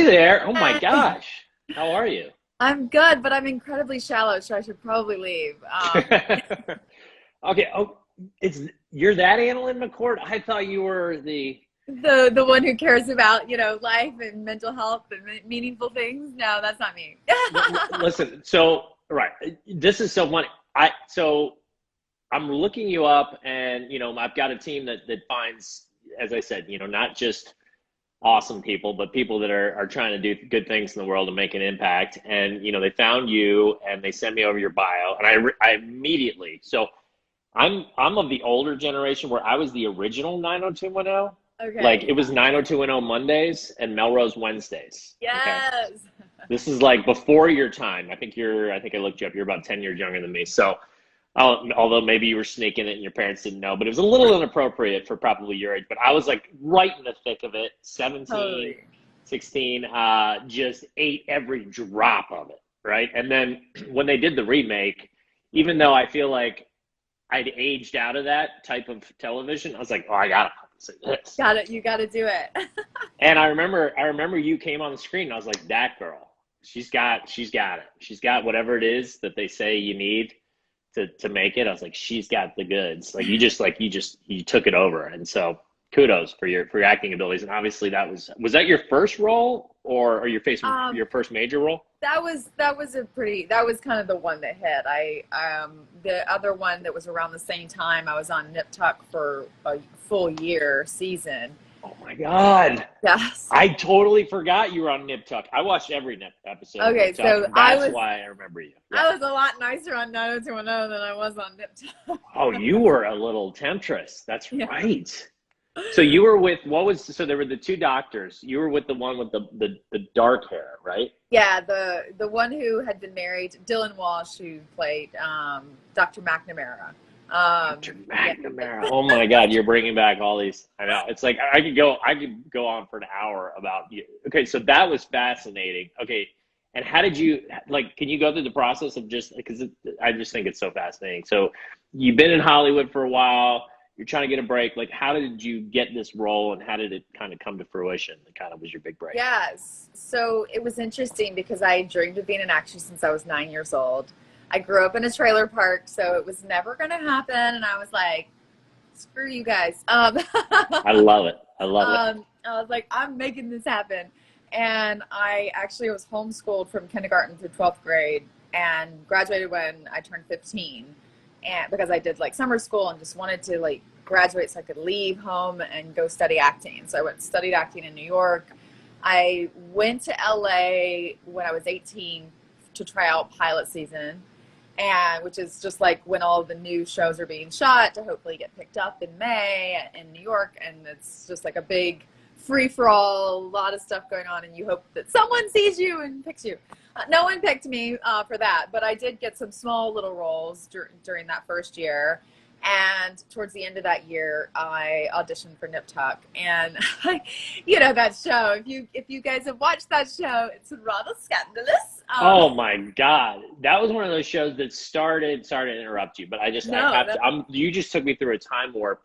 Hey there. Oh my gosh. How are you? I'm good, but I'm incredibly shallow, so I should probably leave. Okay. Oh, you're that Annalynne Mccord? I thought you were the The one who cares about, life and mental health and meaningful things. No, that's not me. listen, so right. This is so funny. So I'm looking you up and I've got a team that finds, as I said, not just awesome people, but people that are trying to do good things in the world and make an impact. And they found you and they sent me over your bio, and I immediately. So I'm of the older generation where I was the original 90210. Like Okay. it was 90210 Mondays and Melrose Wednesdays. Okay, Yes. this is like before your time. I think I looked you up. You're about 10 years younger than me. So although maybe you were sneaking it and your parents didn't know, but it was a little inappropriate for probably your age. But I was like right in the thick of it, 17, Totally. 16, just ate every drop of it, right? And then when they did the remake, even though I feel like I'd aged out of that type of television, I was like, oh, I gotta see this. Got it. You got to do it. And I remember you came on the screen and I was like, that girl, she's got it. She's got whatever it is that they say you need to make it. I was like, she's got the goods. Like you took it over. And so kudos for your acting abilities. And obviously was that your first role or your first major role? That was kind of the one that hit. The other one that was around the same time, I was on Nip Tuck for a full year season. Oh my God. Yes. I totally forgot you were on Nip Tuck. I watched every Nip episode of Okay, Nip Tuck. so That's why I remember you. Yeah. I was a lot nicer on 90210 than I was on Nip Tuck. Oh, you were a little temptress. That's Yeah. right. So you were with so there were the two doctors. You were with the one with the dark hair, right? Yeah, the one who had been married, Dylan Walsh, who played Dr. McNamara. Dr. McNamara. Oh my God, you're bringing back all these. I know. It's like I could go on for an hour about you. Okay, so that was fascinating. Okay, and how did you can you go through the process of just because I just think it's so fascinating. So you've been in Hollywood for a while. You're trying to get a break. Like, how did you get this role, and how did it kind of come to fruition? It kind of was your big break. Yes. So it was interesting because I dreamed of being an actress since I was 9 years old. I grew up in a trailer park, so it was never going to happen. And I was like, screw you guys. I love it. I love it. I was like, I'm making this happen. And I actually was homeschooled from kindergarten through 12th grade and graduated when I turned 15. And because I did summer school and just wanted to graduate so I could leave home and go study acting. So I went and studied acting in New York. I went to LA when I was 18 to try out pilot season, and which is just when all the new shows are being shot to hopefully get picked up in May in New York. And it's just a big free-for-all, a lot of stuff going on, and you hope that someone sees you and picks you. No one picked me for that, but I did get some small little roles during that first year. And towards the end of that year, I auditioned for Nip Tuck. And that show, if you guys have watched that show, it's rather scandalous. Oh my God. That was one of those shows that sorry to interrupt you, but I have to, you just took me through a time warp.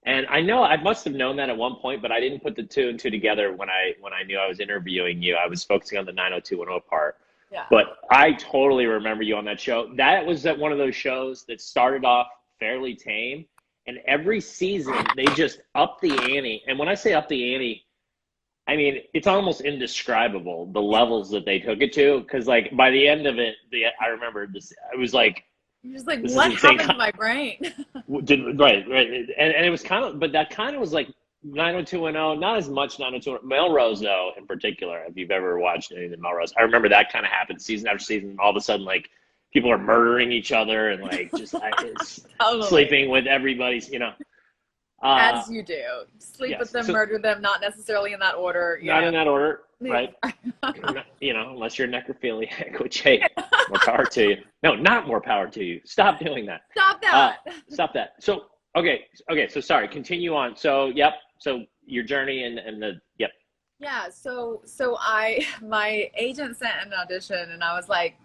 And I know I must have known that at one point, but I didn't put the two and two together when I knew I was interviewing you. I was focusing on the 90210 part. Yeah. But I totally remember you on that show. That was one of those shows that started off fairly tame, and every season they just up the ante. And when I say up the ante, I mean it's almost indescribable the levels that they took it to. Because by the end of it, I remember this. I was like, you're just like, what happened to my brain? Right. And it was but that kind of was like 90210, not as much 90210. Melrose, though, in particular, if you've ever watched anything in Melrose, I remember that kind of happened season after season. All of a sudden, people are murdering each other and Totally. sleeping with everybody's, As you do. Sleep yes. with them, murder them, not necessarily in that order. Not in that order, right? Unless you're necrophiliac, which, hey, more power to you. No, not more power to you. Stop doing that. Stop that. Stop that. So, okay. So sorry, continue on. So, yep. So your journey and yep. Yeah. So my agent sent an audition and I was like,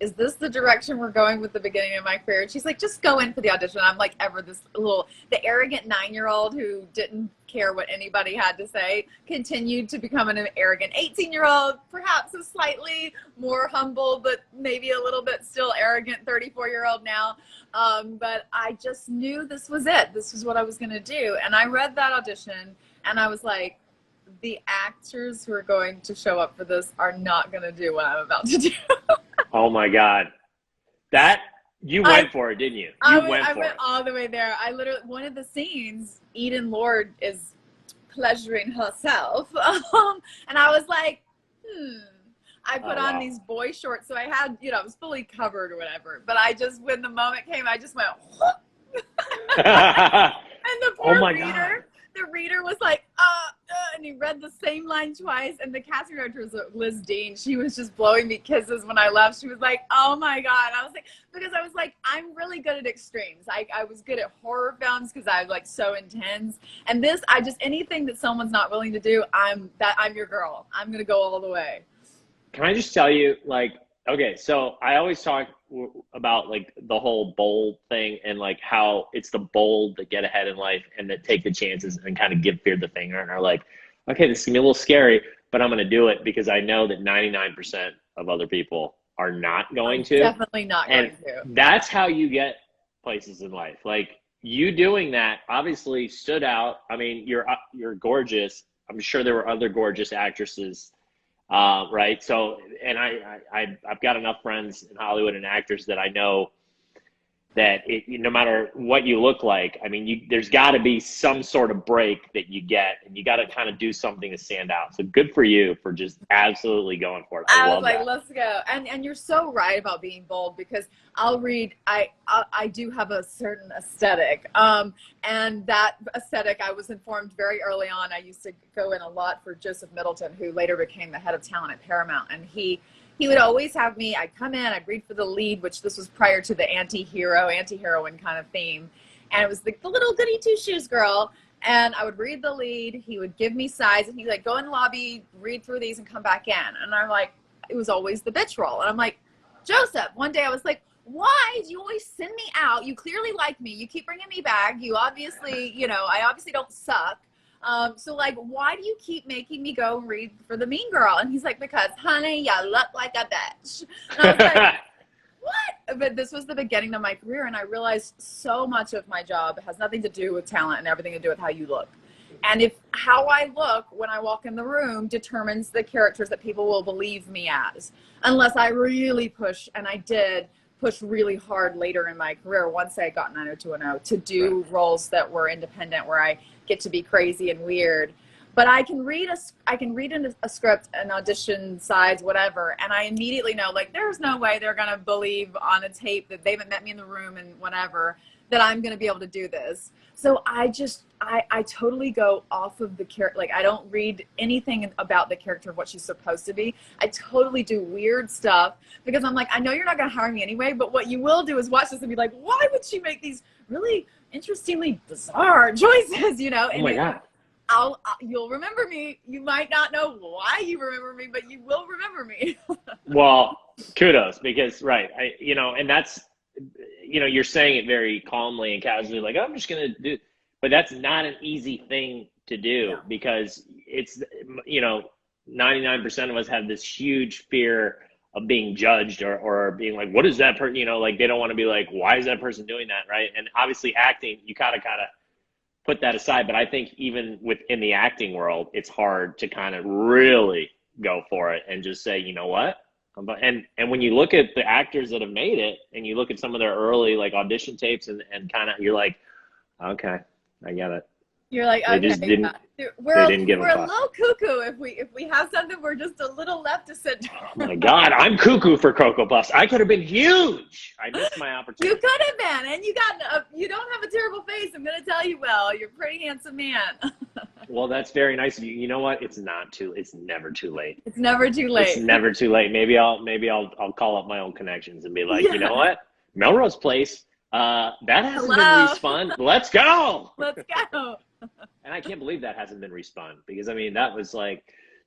is this the direction we're going with the beginning of my career? And she's like, just go in for the audition. I'm like, the arrogant 9-year-old who didn't care what anybody had to say, continued to become an arrogant 18-year-old, perhaps a slightly more humble, but maybe a little bit still arrogant 34-year-old now. But I just knew this was it. This was what I was going to do. And I read that audition and I was like, the actors who are going to show up for this are not going to do what I'm about to do. Oh my God. You went for it, didn't you? I went all the way there. I literally, one of the scenes, Eden Lord is pleasuring herself. And I was like, I put on these boy shorts. So I had, I was fully covered or whatever. But when the moment came, I just went, and the poor reader. The reader was like, and he read the same line twice. And the casting director was Liz Dean. She was just blowing me kisses when I left. She was like, oh my God. I was like, I'm really good at extremes. I was good at horror films because I was like so intense. And this, anything that someone's not willing to do, I'm your girl. I'm going to go all the way. Can I just tell you, like, okay, so I always talk about like the whole bold thing and like how it's the bold that get ahead in life and that take the chances and kind of give fear the finger and are like, okay, this is gonna be a little scary, but I'm gonna do it because I know that 99% of other people are not going to. Definitely not going to. That's how you get places in life. Like you doing that obviously stood out. I mean, you're gorgeous. I'm sure there were other gorgeous actresses. Right. So, and I've got enough friends in Hollywood and actors that I know that no matter what you look like, I mean, there's got to be some sort of break that you get, and you got to kind of do something to stand out. So good for you for just absolutely going for it. I was like, that. Let's go. And you're so right about being bold because I do have a certain aesthetic. And that aesthetic, I was informed very early on. I used to go in a lot for Joseph Middleton, who later became the head of talent at Paramount. And he would always have me, I'd come in, I'd read for the lead, which this was prior to the anti-heroine kind of theme. And it was the little goody two-shoes girl. And I would read the lead. He would give me sides and he'd like, go in the lobby, read through these and come back in. And I'm like, it was always the bitch role. And I'm like, Joseph, one day I was like, why do you always send me out? You clearly like me. You keep bringing me back. You obviously, I obviously don't suck. So like, why do you keep making me go and read for the mean girl? And he's like, because honey, you look like a bitch. And I was like, what? But this was the beginning of my career. And I realized so much of my job has nothing to do with talent and everything to do with how you look. And if how I look when I walk in the room determines the characters that people will believe me as, unless I really push, and I did push really hard later in my career once I got 90210 to do roles that were independent where I get to be crazy and weird. But I can read a script, an audition sides, whatever, and I immediately know, like, there's no way they're gonna believe on a tape that they haven't met me in the room and whatever that I'm gonna be able to do this. So I totally go off of the character. Like, I don't read anything about the character of what she's supposed to be. I totally do weird stuff because I'm like, I know you're not gonna hire me anyway, but what you will do is watch this and be like, why would she make these really interestingly bizarre choices, And oh my God. You'll remember me. You might not know why you remember me, but you will remember me. Well, kudos, because and that's, you're saying it very calmly and casually, like, oh, I'm just going to do, but that's not an easy thing to do because it's, 99% of us have this huge fear of being judged or being like, what is that person, like they don't want to be like, why is that person doing that? Right. And obviously acting, you kind of put that aside. But I think even within the acting world, it's hard to kind of really go for it and just say, you know what? And when you look at the actors that have made it and you look at some of their early like audition tapes and kind of, you're like, okay, I get it. You're like, okay, we're a little cuckoo if we have something, we're just a little left to sit down. Oh my God, I'm cuckoo for Cocoa Puffs. I could have been huge. I missed my opportunity. You could have been, and you don't have a terrible face. I'm going to tell you, Will. You're a pretty handsome man. Well, that's very nice of you. You know what? It's never too late. It's never too late. It's never too late. Maybe I'll call up my old connections and be like, you know what? Melrose Place. That hasn't been respun. Let's go. Let's go. And I can't believe that hasn't been respun because I mean that was like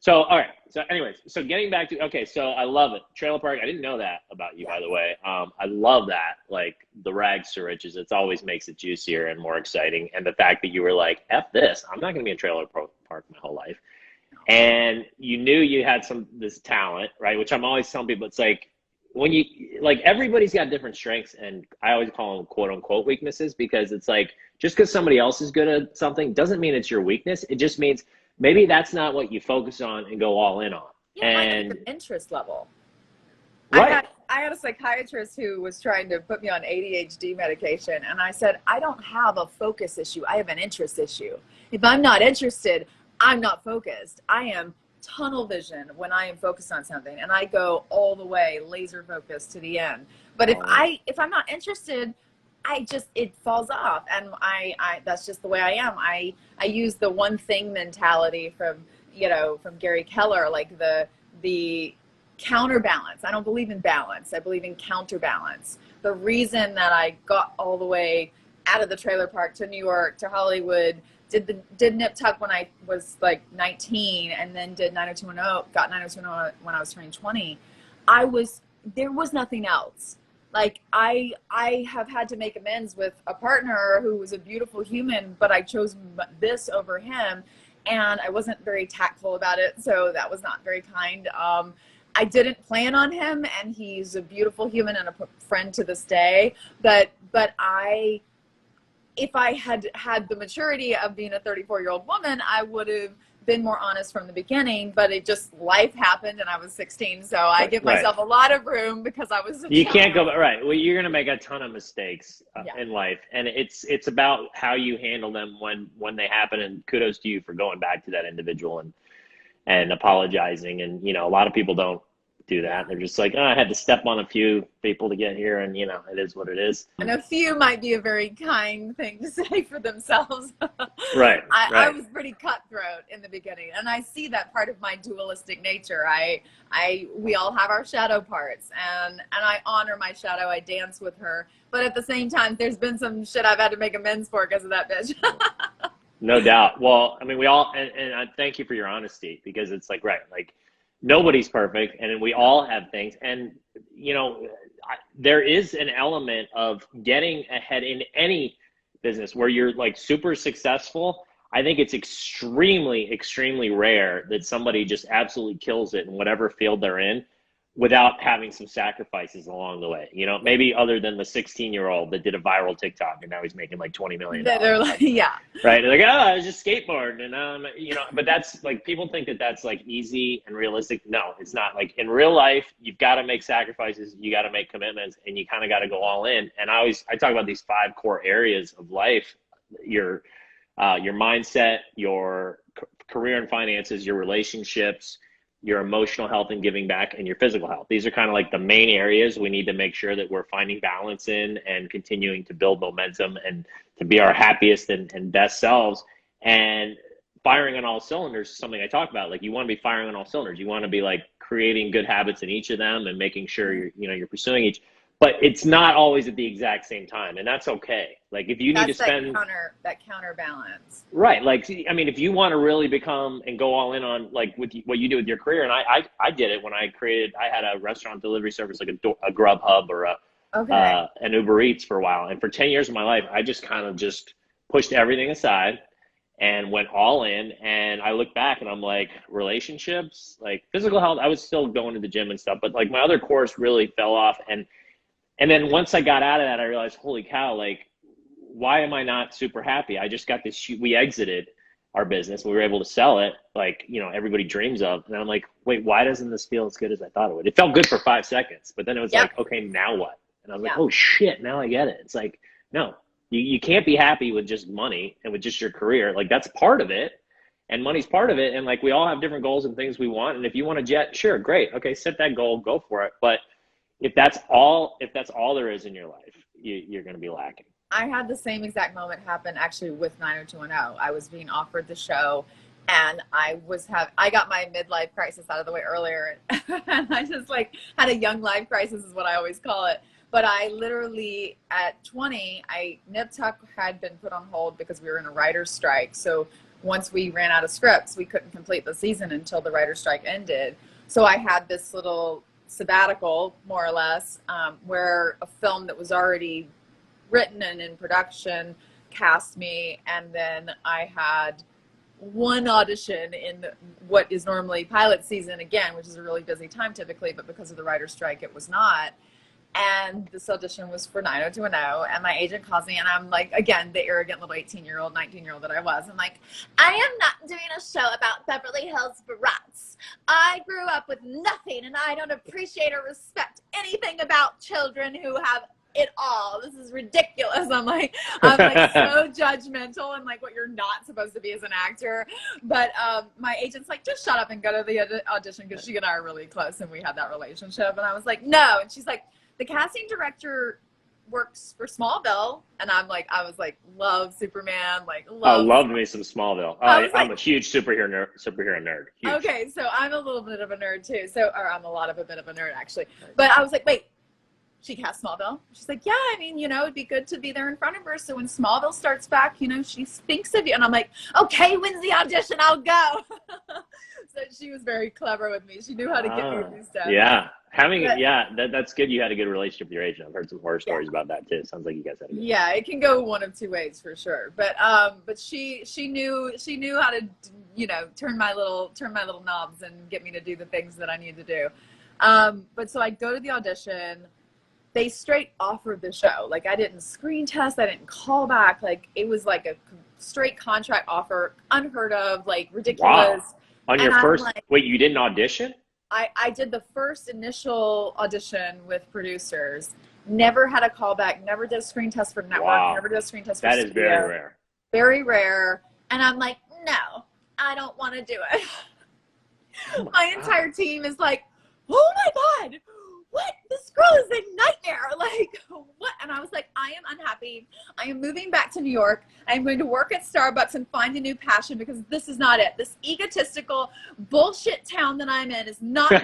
So, all right. So anyways, so getting back to, okay, so I love it. Trailer park. I didn't know that about you, Yeah. by the way. I love that. Like the rags to riches, it always makes it juicier and more exciting. And the fact that you were like, F this, I'm not going to be in trailer park my whole life. And you knew you had this talent, right? Which I'm always telling people, it's like, when you, like, everybody's got different strengths, and I always call them quote unquote weaknesses, because it's like, just because somebody else is good at something doesn't mean it's your weakness. It just means maybe that's not what you focus on and go all in on. Yeah, And like an interest level. right. I had a psychiatrist who was trying to put me on ADHD medication, and I said, I don't have a focus issue. I have an interest issue. If I'm not interested, I'm not focused. I am tunnel vision when I am focused on something, and I go all the way laser focused to the end. But if I'm not interested, it falls off, and I that's just the way I am. I use the one thing mentality from Gary Keller, like the counterbalance. I don't believe in balance. I believe in counterbalance. The reason that I got all the way out of the trailer park to New York to Hollywood, did Nip Tuck when I was like 19, and then did 90210, got 90210 when I was turning 20. There was nothing else. Like I have had to make amends with a partner who was a beautiful human, but I chose this over him, and I wasn't very tactful about it, so that was not very kind. I didn't plan on him, and he's a beautiful human and a friend to this day. But if I had had the maturity of being a 34-year-old woman, I would have been more honest from the beginning. But it just, life happened, and I was 16, so I give myself a lot of room because I was. You can't go right. Well, you're gonna make a ton of mistakes in life, and it's about how you handle them when they happen. And kudos to you for going back to that individual and apologizing. And a lot of people don't do that. They're just like, oh, I had to step on a few people to get here, and it is what it is. And a few might be a very kind thing to say for themselves. Right. I was pretty cutthroat in the beginning, and I see that part of my dualistic nature. We all have our shadow parts, and I honor my shadow. I dance with her, but at the same time, there's been some shit I've had to make amends for because of that bitch. No doubt. Well, I mean, we all, and I thank you for your honesty, because it's like, right, like nobody's perfect, and we all have things. And, there is an element of getting ahead in any business where you're like super successful. I think it's extremely, extremely rare that somebody just absolutely kills it in whatever field they're in without having some sacrifices along the way. Maybe other than the 16-year-old that did a viral TikTok and now he's making like $20 million. They're like, yeah. Right. They're like, oh, I was just skateboarding. And, but that's like, people think that that's like easy and realistic. No, it's not. Like in real life, you've got to make sacrifices. You got to make commitments, and you kind of got to go all in. And I talk about these 5 core areas of life: your mindset, your career and finances, your relationships, your emotional health and giving back, and your physical health. These are kind of like the main areas we need to make sure that we're finding balance in and continuing to build momentum and to be our happiest and best selves. And firing on all cylinders is something I talk about. Like, you want to be firing on all cylinders. You want to be like creating good habits in each of them and making sure you're pursuing each. But it's not always at the exact same time, and that's okay. Like, if you need to spend that counterbalance, right? Like, I mean, if you want to really become and go all in on like with what you do with your career, and I did it when I had a restaurant delivery service, like a Grubhub or an Uber Eats for a while, and for 10 years of my life, I just kind of just pushed everything aside and went all in. And I look back and I'm like, relationships, like physical health, I was still going to the gym and stuff, but like my other course really fell off. And then once I got out of that, I realized, holy cow, like, why am I not super happy? I just got this, we exited our business. We were able to sell it, like, everybody dreams of. And I'm like, wait, why doesn't this feel as good as I thought it would? It felt good for 5 seconds, but then it was like, okay, now what? And I was like, oh shit, now I get it. It's like, no, you can't be happy with just money and with just your career. Like, that's part of it. And money's part of it. And like, we all have different goals and things we want. And if you want a jet, sure, great. Okay, set that goal, go for it. But if that's all there is in your life, you're going to be lacking. I had the same exact moment happen actually with 90210. I was being offered the show, and I got my midlife crisis out of the way earlier. And I just like had a young life crisis is what I always call it. But I literally, at 20, Nip Tuck had been put on hold because we were in a writer's strike. So once we ran out of scripts, we couldn't complete the season until the writer's strike ended. So I had this little sabbatical, more or less, where a film that was already written and in production cast me, and then I had one audition in what is normally pilot season again, which is a really busy time typically, but because of the writer's strike, it was not. And this audition was for 90210, and my agent calls me, and I'm like, again, the arrogant little 18-year-old, 19-year-old that I was. I'm like, I am not doing a show about Beverly Hills brats. I grew up with nothing, and I don't appreciate or respect anything about children who have it all. This is ridiculous. I'm like so judgmental and like what you're not supposed to be as an actor. But my agent's like, just shut up and go to the audition, because she and I are really close and we had that relationship. And I was like, no. And she's like, the casting director works for Smallville. And I was like, love Superman, like love. Loved me some Smallville. I'm a huge superhero nerd. Huge. Okay, so I'm a little bit of a nerd too. Or I'm a bit of a nerd actually. But I was like, wait, she cast Smallville. She's like, yeah, I mean, it'd be good to be there in front of her. So when Smallville starts back, she thinks of you. And I'm like, okay, when's the audition? I'll go. So she was very clever with me. She knew how to get me through stuff. Yeah. That's good. You had a good relationship with your agent. I've heard some horror stories about that too. Sounds like you guys had a good it can go one of two ways for sure. But she knew how to, turn my little knobs and get me to do the things that I need to do. But so I go to the audition. They straight offered the show. Like, I didn't screen test. I didn't call back. Like, it was like a straight contract offer, unheard of, like ridiculous. Wow. On your first, wait, you didn't audition? I did the first initial audition with producers. Never had a callback. Never did a screen test for network. Wow. Never did a screen test for studio. That is very rare. Very rare. And I'm like, no, I don't want to do it. My entire team is like, oh my God, what? This girl is a nightmare. Like, what? And I was like, I am unhappy. I am moving back to New York. I'm going to work at Starbucks and find a new passion, because this is not it. This egotistical bullshit town that I'm in is not me.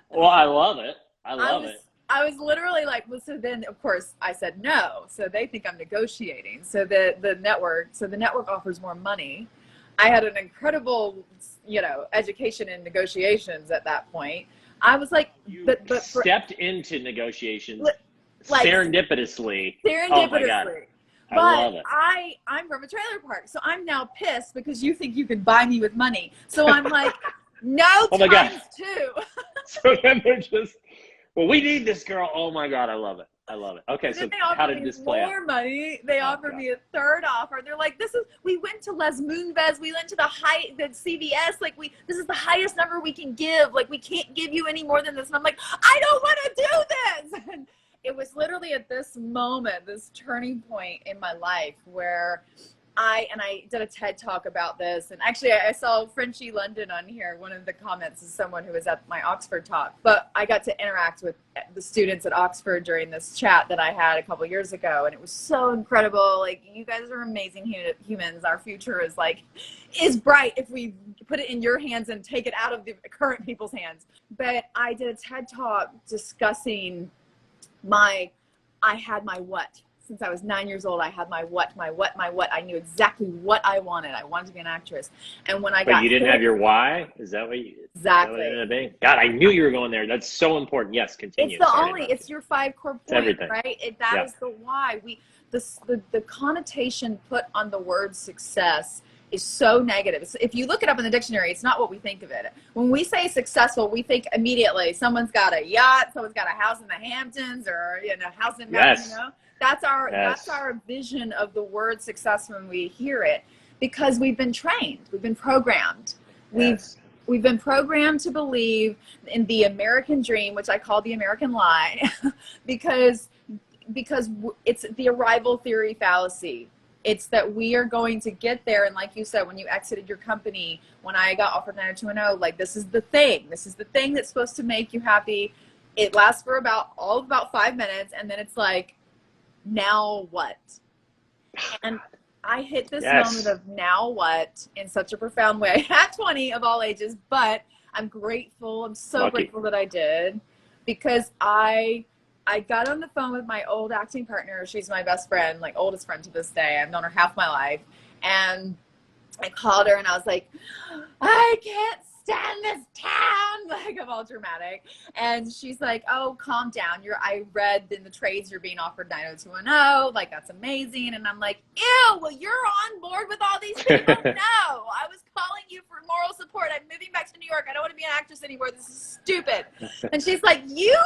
Well, I love it. I love it. I was literally like, well, so then of course I said no. So they think I'm negotiating. So the network offers more money. I had an incredible, education in negotiations at that point. I was like, but stepped into negotiations serendipitously. Oh my God. I love it. I'm from a trailer park, so I'm now pissed because you think you can buy me with money. So I'm like, no, oh my times God. two. So then they're just, well, we need this girl. Oh my God, I love it. I love it. Okay, so how did this play out? More money. They offered me a third offer. They're like, we went to Les Moonves. We went to the CVS. Like, this is the highest number we can give. Like, we can't give you any more than this. And I'm like, I don't want to do this. And it was literally at this moment, this turning point in my life where I did a TED talk about this. And actually I saw Frenchie London on here. One of the comments is someone who was at my Oxford talk, but I got to interact with the students at Oxford during this chat that I had a couple years ago. And it was so incredible. Like, you guys are amazing humans. Our future is bright if we put it in your hands and take it out of the current people's hands. But I did a TED talk discussing I had my what. Since I was 9 years old, I had my what. I knew exactly what I wanted. I wanted to be an actress. And when I got But you didn't have your why? Is that what you... Exactly. That what it God, I knew you were going there. That's so important. Yes, continue. It's your 5 core point, right? That is the why. The connotation put on the word success is so negative. So if you look it up in the dictionary, it's not what we think of it. When we say successful, we think immediately someone's got a yacht, someone's got a house in the Hamptons, or a house in Mexico. That's our vision of the word success when we hear it, because we've been trained, we've been programmed. We've been programmed to believe in the American dream, which I call the American lie, because it's the arrival theory fallacy. It's that we are going to get there. And like you said, when you exited your company, when I got offered 90210, like, this is the thing that's supposed to make you happy. It lasts for about 5 minutes. And then it's like, now what? And I hit this moment of now what in such a profound way at 20 of all ages, but I'm grateful. I'm so grateful that I did, because I got on the phone with my old acting partner. She's my best friend, like oldest friend to this day. I've known her half my life. And I called her and I was like, I can't stand this town. Like, I'm all dramatic. And she's like, oh, calm down. I read in the trades you're being offered 90210. Like, that's amazing. And I'm like, ew, well, you're on board with all these people? No, I was calling you for moral support. I'm moving back to New York. I don't want to be an actress anymore. This is stupid. And she's like, you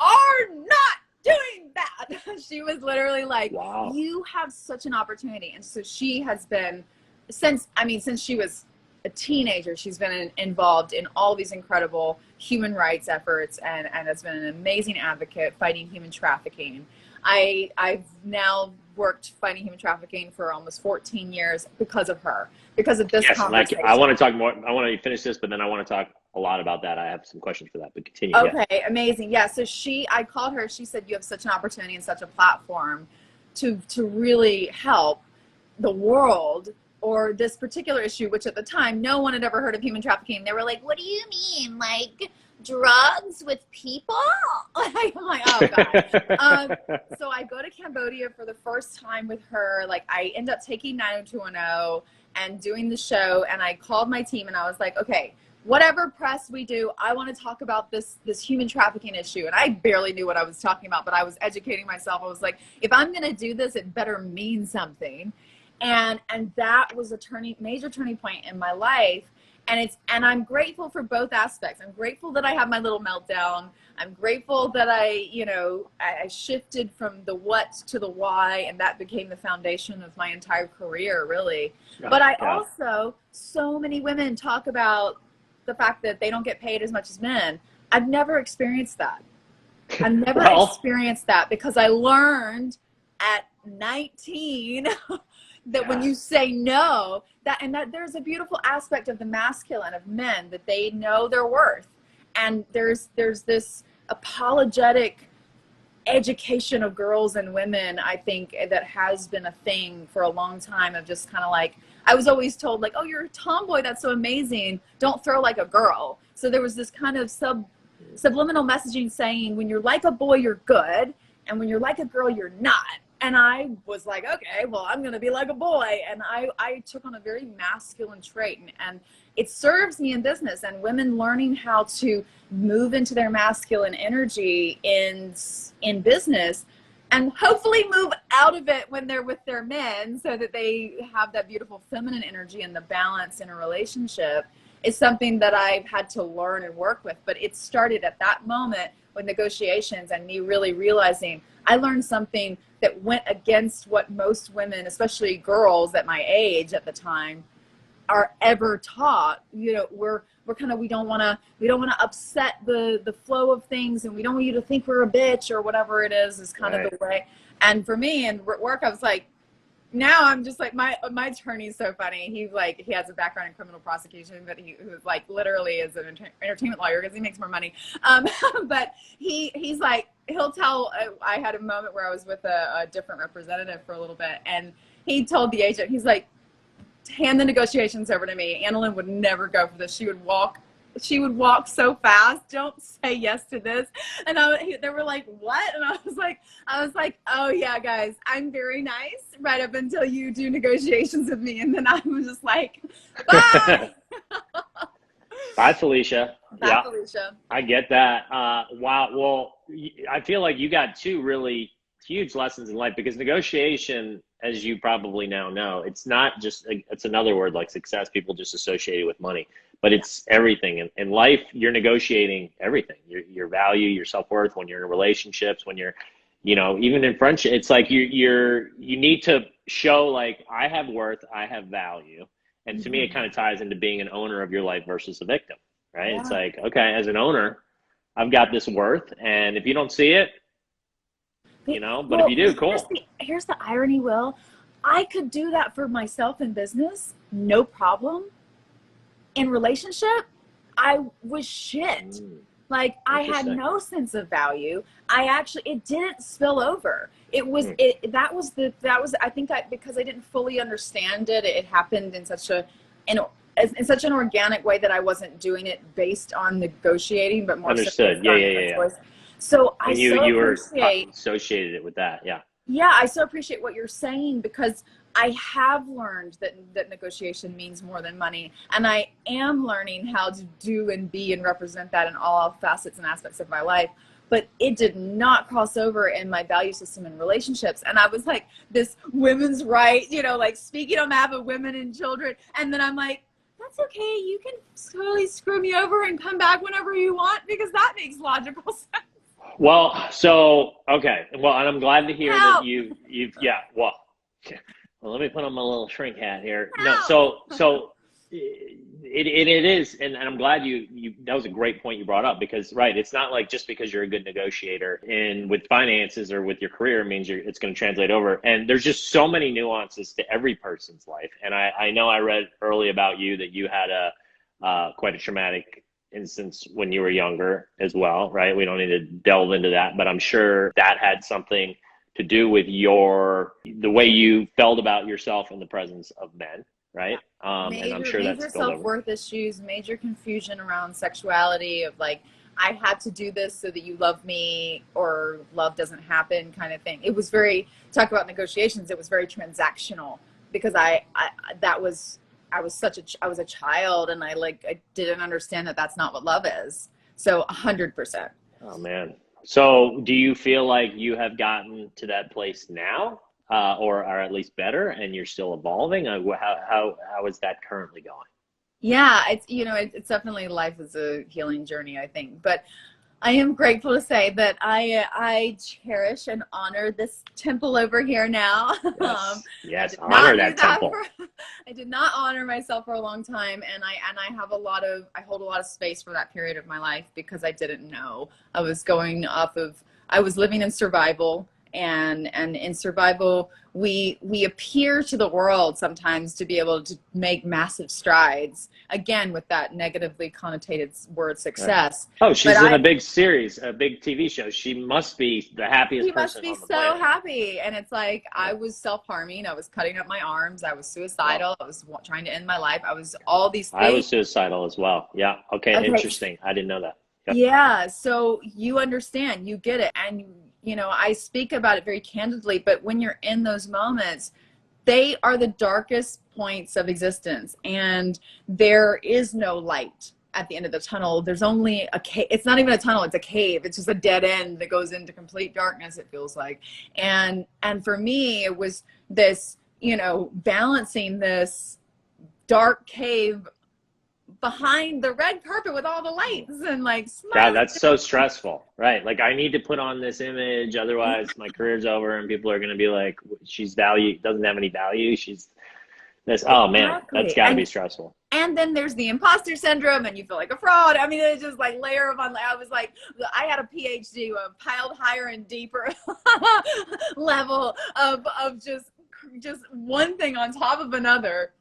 are not doing that. She was literally like, wow, you have such an opportunity. And so she has been, since she was a teenager, she's been involved in all these incredible human rights efforts and has been an amazing advocate fighting human trafficking. I've now worked fighting human trafficking for almost 14 years because of her, because of this conversation. Like, I want to talk more. I want to finish this, but then I want to talk a lot about that. I have some questions for that, but continue. Okay, yeah. Amazing. Yeah, so I called her. She said, you have such an opportunity and such a platform to really help the world, or this particular issue, which at the time, no one had ever heard of human trafficking. They were like, what do you mean? Like drugs with people? I'm like, oh God. So I go to Cambodia for the first time with her. Like, I end up taking 90210 and doing the show. And I called my team and I was like, okay, whatever press we do, I want to talk about this human trafficking issue. And I barely knew what I was talking about, but I was educating myself. I was like, if I'm going to do this, it better mean something. And that was a major turning point in my life. And I'm grateful for both aspects. I'm grateful that I had my little meltdown. I'm grateful that I shifted from the what to the why, and that became the foundation of my entire career, really. Yeah, but also, so many women talk about the fact that they don't get paid as much as men. I've never experienced that. I've never experienced that, because I learned at 19 that when you say no, that there's a beautiful aspect of the masculine, of men, that they know their worth. And there's this apologetic education of girls and women, I think, that has been a thing for a long time, of just kind of like, I was always told, like, oh, you're a tomboy, that's so amazing, don't throw like a girl. So there was this kind of subliminal messaging saying, when you're like a boy, you're good, and when you're like a girl, you're not. And I was like, okay, well, I'm going to be like a boy. And I took on a very masculine trait, and it serves me in business, and women learning how to move into their masculine energy in business, and hopefully move out of it when they're with their men, so that they have that beautiful feminine energy and the balance in a relationship, is something that I've had to learn and work with. But it started at that moment with negotiations, and me really realizing I learned something that went against what most women, especially girls at my age at the time, are ever taught. You know, we're kind of, we don't want to upset the flow of things, and we don't want you to think we're a bitch or whatever it is kind of the way. And for me and work, I was like, now I'm just like, my attorney's so funny. He has a background in criminal prosecution, but who's like literally is an entertainment lawyer, because he makes more money. But he's like, he'll tell, I had a moment where I was with a different representative for a little bit, and he told the agent, he's like, hand the negotiations over to me. Annalynne would never go for this. She would walk so fast. Don't say yes to this. And they were like, what? And I was like, oh yeah, guys, I'm very nice right up until you do negotiations with me. And then I was just like, bye. Bye, Felicia. Bye, Felicia. I get that. Wow. Well, I feel like you got two really huge lessons in life, because negotiation, as you probably now know, it's not just, it's another word like success. People just associate it with money, but it's everything. In life, you're negotiating everything, your value, your self-worth, when you're in relationships, when you're, even in friendship. It's like you need to show, like, I have worth, I have value. And to me, it kind of ties into being an owner of your life versus a victim, right? Yeah. It's like, okay, as an owner, I've got this worth, and if you don't see it, but if you do, cool. Here's the irony, Will. I could do that for myself in business, no problem. In relationship, I was shit. Like, I had no sense of value. It didn't spill over. It was, I think because I didn't fully understand it, it happened in such an organic way that I wasn't doing it based on negotiating, but more understood. Yeah. So you were associated it with that. Yeah. Yeah. I so appreciate what you're saying, because I have learned that negotiation means more than money. And I am learning how to do and be and represent that in all facets and aspects of my life. But it did not cross over in my value system and relationships. And I was like, this women's right, like speaking on behalf of women and children. And then I'm like, that's okay. You can totally screw me over and come back whenever you want, because that makes logical sense. Well, so, okay. Well, and I'm glad to hear that yeah, well, let me put on my little shrink hat here. No, so it is, and I'm glad you that was a great point you brought up, because right, it's not like just because you're a good negotiator and with finances or with your career means it's going to translate over. And there's just so many nuances to every person's life. And I know I read early about you that you had quite a traumatic instance when you were younger as well, right? We don't need to delve into that, but I'm sure that had something to do with the way you felt about yourself in the presence of men, right? And I'm sure that's major self-worth issues, major confusion around sexuality, of like, I had to do this so that you love me or love doesn't happen kind of thing. It was talk about negotiations, it was very transactional, because I was a child, and I didn't understand that that's not what love is. So 100%. Oh man. So do you feel like you have gotten to that place now, or are at least better, and you're still evolving? How is that currently going? Yeah, it's definitely, life is a healing journey, I think. But I am grateful to say that I cherish and honor this temple over here now. Yes, honor that temple. I did not honor myself for a long time, and I hold a lot of space for that period of my life, because I didn't know. I was living in survival, and in survival we appear to the world sometimes to be able to make massive strides, again with that negatively connotated word success. Right. Oh, she's in a big series, a big TV show. She must be the happiest person on the planet. She must be so happy. And it's like, I was self-harming, I was cutting up my arms, I was suicidal, I was trying to end my life, I was all these things. I was suicidal as well. Yeah. Okay. Interesting. I didn't know that. Yep. Yeah, so you understand, you get it, and I speak about it very candidly, but when you're in those moments, they are the darkest points of existence, and there is no light at the end of the tunnel. There's only a cave. It's not even a tunnel, it's a cave. It's just a dead end that goes into complete darkness, it feels like. And for me, it was this, balancing this dark cave behind the red carpet with all the lights and like smiling. God, that's so stressful, right? Like, I need to put on this image, otherwise my career's over, and people are going to be like, doesn't have any value. She's this. Oh man, that's got to be stressful. And then there's the imposter syndrome, and you feel like a fraud. I mean, it's just like layer upon layer. I was like, I had a PhD, piled higher and deeper level of just one thing on top of another,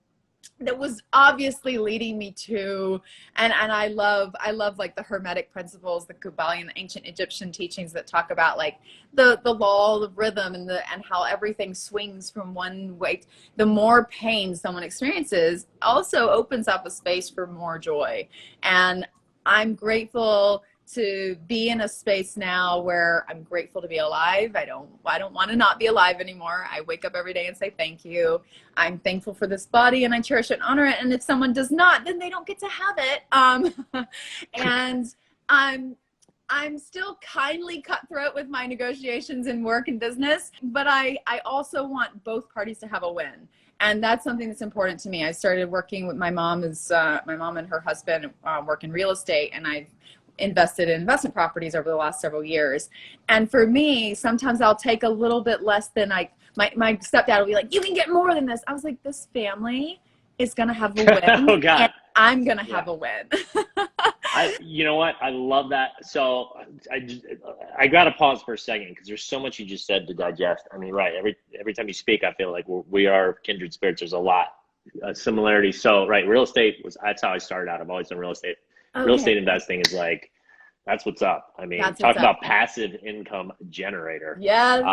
that was obviously leading me to, and I love like the Hermetic principles, the Kabbalion, the ancient Egyptian teachings that talk about like the law of rhythm and how everything swings from one way. The more pain someone experiences also opens up a space for more joy. And I'm grateful to be in a space now where I'm grateful to be alive. I don't want to not be alive anymore. I wake up every day and say thank you. I'm thankful for this body, and I cherish it and honor it. And if someone does not, then they don't get to have it. And I'm still kindly cutthroat with my negotiations in work and business, but I also want both parties to have a win. And that's something that's important to me. I started working with my mom and her husband work in real estate, and I've invested in investment properties over the last several years. And for me, sometimes I'll take a little bit less than my stepdad will be like, you can get more than this. I was like, this family is going to have a win. Oh God. And I'm going to have a win. You know what? I love that. So I got to pause for a second, because there's so much you just said to digest. I mean, right. Every time you speak, I feel like we are kindred spirits. There's a lot of similarities. So right. Real estate that's how I started out. I've always done real estate. Okay. Real estate investing is like, that's what's up. I mean, talk about passive income generator. Yes.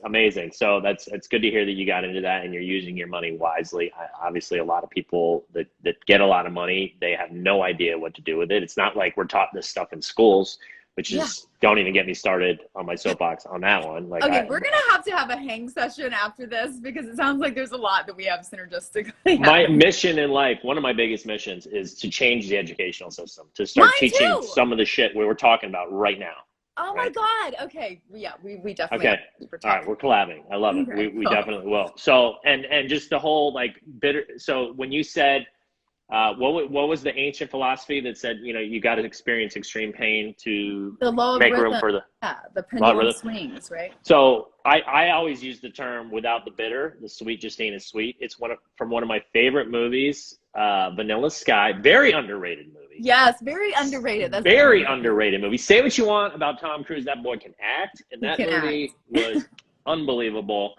Amazing. So it's good to hear that you got into that and you're using your money wisely. Obviously, a lot of people that get a lot of money, they have no idea what to do with it. It's not like we're taught this stuff in schools, which is, don't even get me started on my soapbox on that one. Like, okay, we're going to have a hang session after this because it sounds like there's a lot that we have synergistically. My mission in life, one of my biggest missions, is to change the educational system, to start teaching some of the shit we were talking about right now. Oh my God. Okay. Yeah, we definitely. Okay. All right. We're collabing. I love it. We definitely will. So, and just the whole like bitter. So when you said, what was the ancient philosophy that said, you know, you got to experience extreme pain to make room for the pendulum swings, right? So I always use the term without the bitter, the sweet just ain't as sweet. It's from one of my favorite movies, Vanilla Sky, very underrated movie. Yes, very underrated. That's very underrated movie. Say what you want about Tom Cruise, that boy can act, and that movie was unbelievable.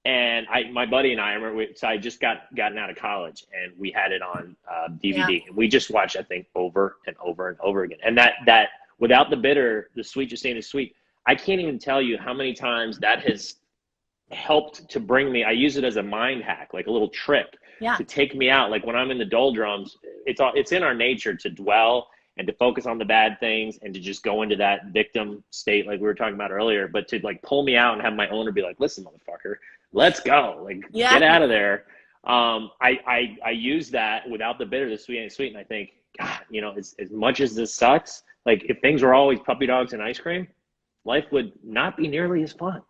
And my buddy and I remember, so I just gotten out of college, and we had it on DVD, and we just watched, I think, over and over and over again. And that without the bitter, the sweet just ain't as sweet. I can't even tell you how many times that has helped to bring me. I use it as a mind hack, like a little trick to take me out. Like when I'm in the doldrums, it's in our nature to dwell and to focus on the bad things and to just go into that victim state, like we were talking about earlier. But to like pull me out and have my owner be like, "Listen, motherfucker, let's go, like get out of there." I use that without the bitter, the sweet ain't sweet, and I think, God, you know, as much as this sucks, like if things were always puppy dogs and ice cream, life would not be nearly as fun.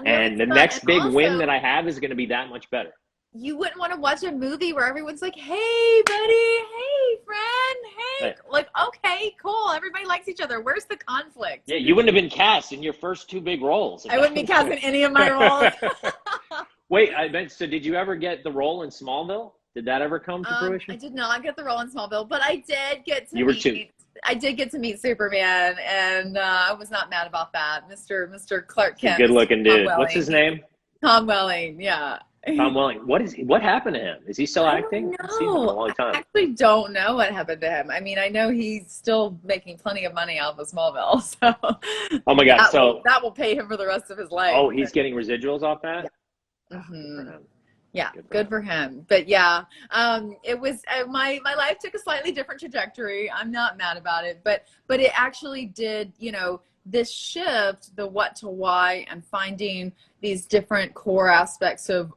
And the next big win that I have is going to be that much better. You wouldn't want to watch a movie where everyone's like, "Hey, buddy, hey, friend, hey." Like, okay, cool. Everybody likes each other. Where's the conflict? Yeah, you wouldn't have been cast in your first 2 big roles. I wouldn't be cast in any of my roles. Wait, so did you ever get the role in Smallville? Did that ever come to fruition? I did not get the role in Smallville, but I did get to I did get to meet Superman, and I was not mad about that. Mr. Clark Kent. Good-looking dude. What's his name? Tom Welling, yeah. Tom Welling. What happened to him? Is he still acting? I've seen him a long time. I actually don't know what happened to him. I mean, I know he's still making plenty of money off of Smallville. So oh my God. That will pay him for the rest of his life. Oh, he's getting residuals off that? Yeah. Mm-hmm. Yeah, good for him. But yeah, it was my life took a slightly different trajectory. I'm not mad about it, but it actually did, you know, this shift, the what to why, and finding these different core aspects of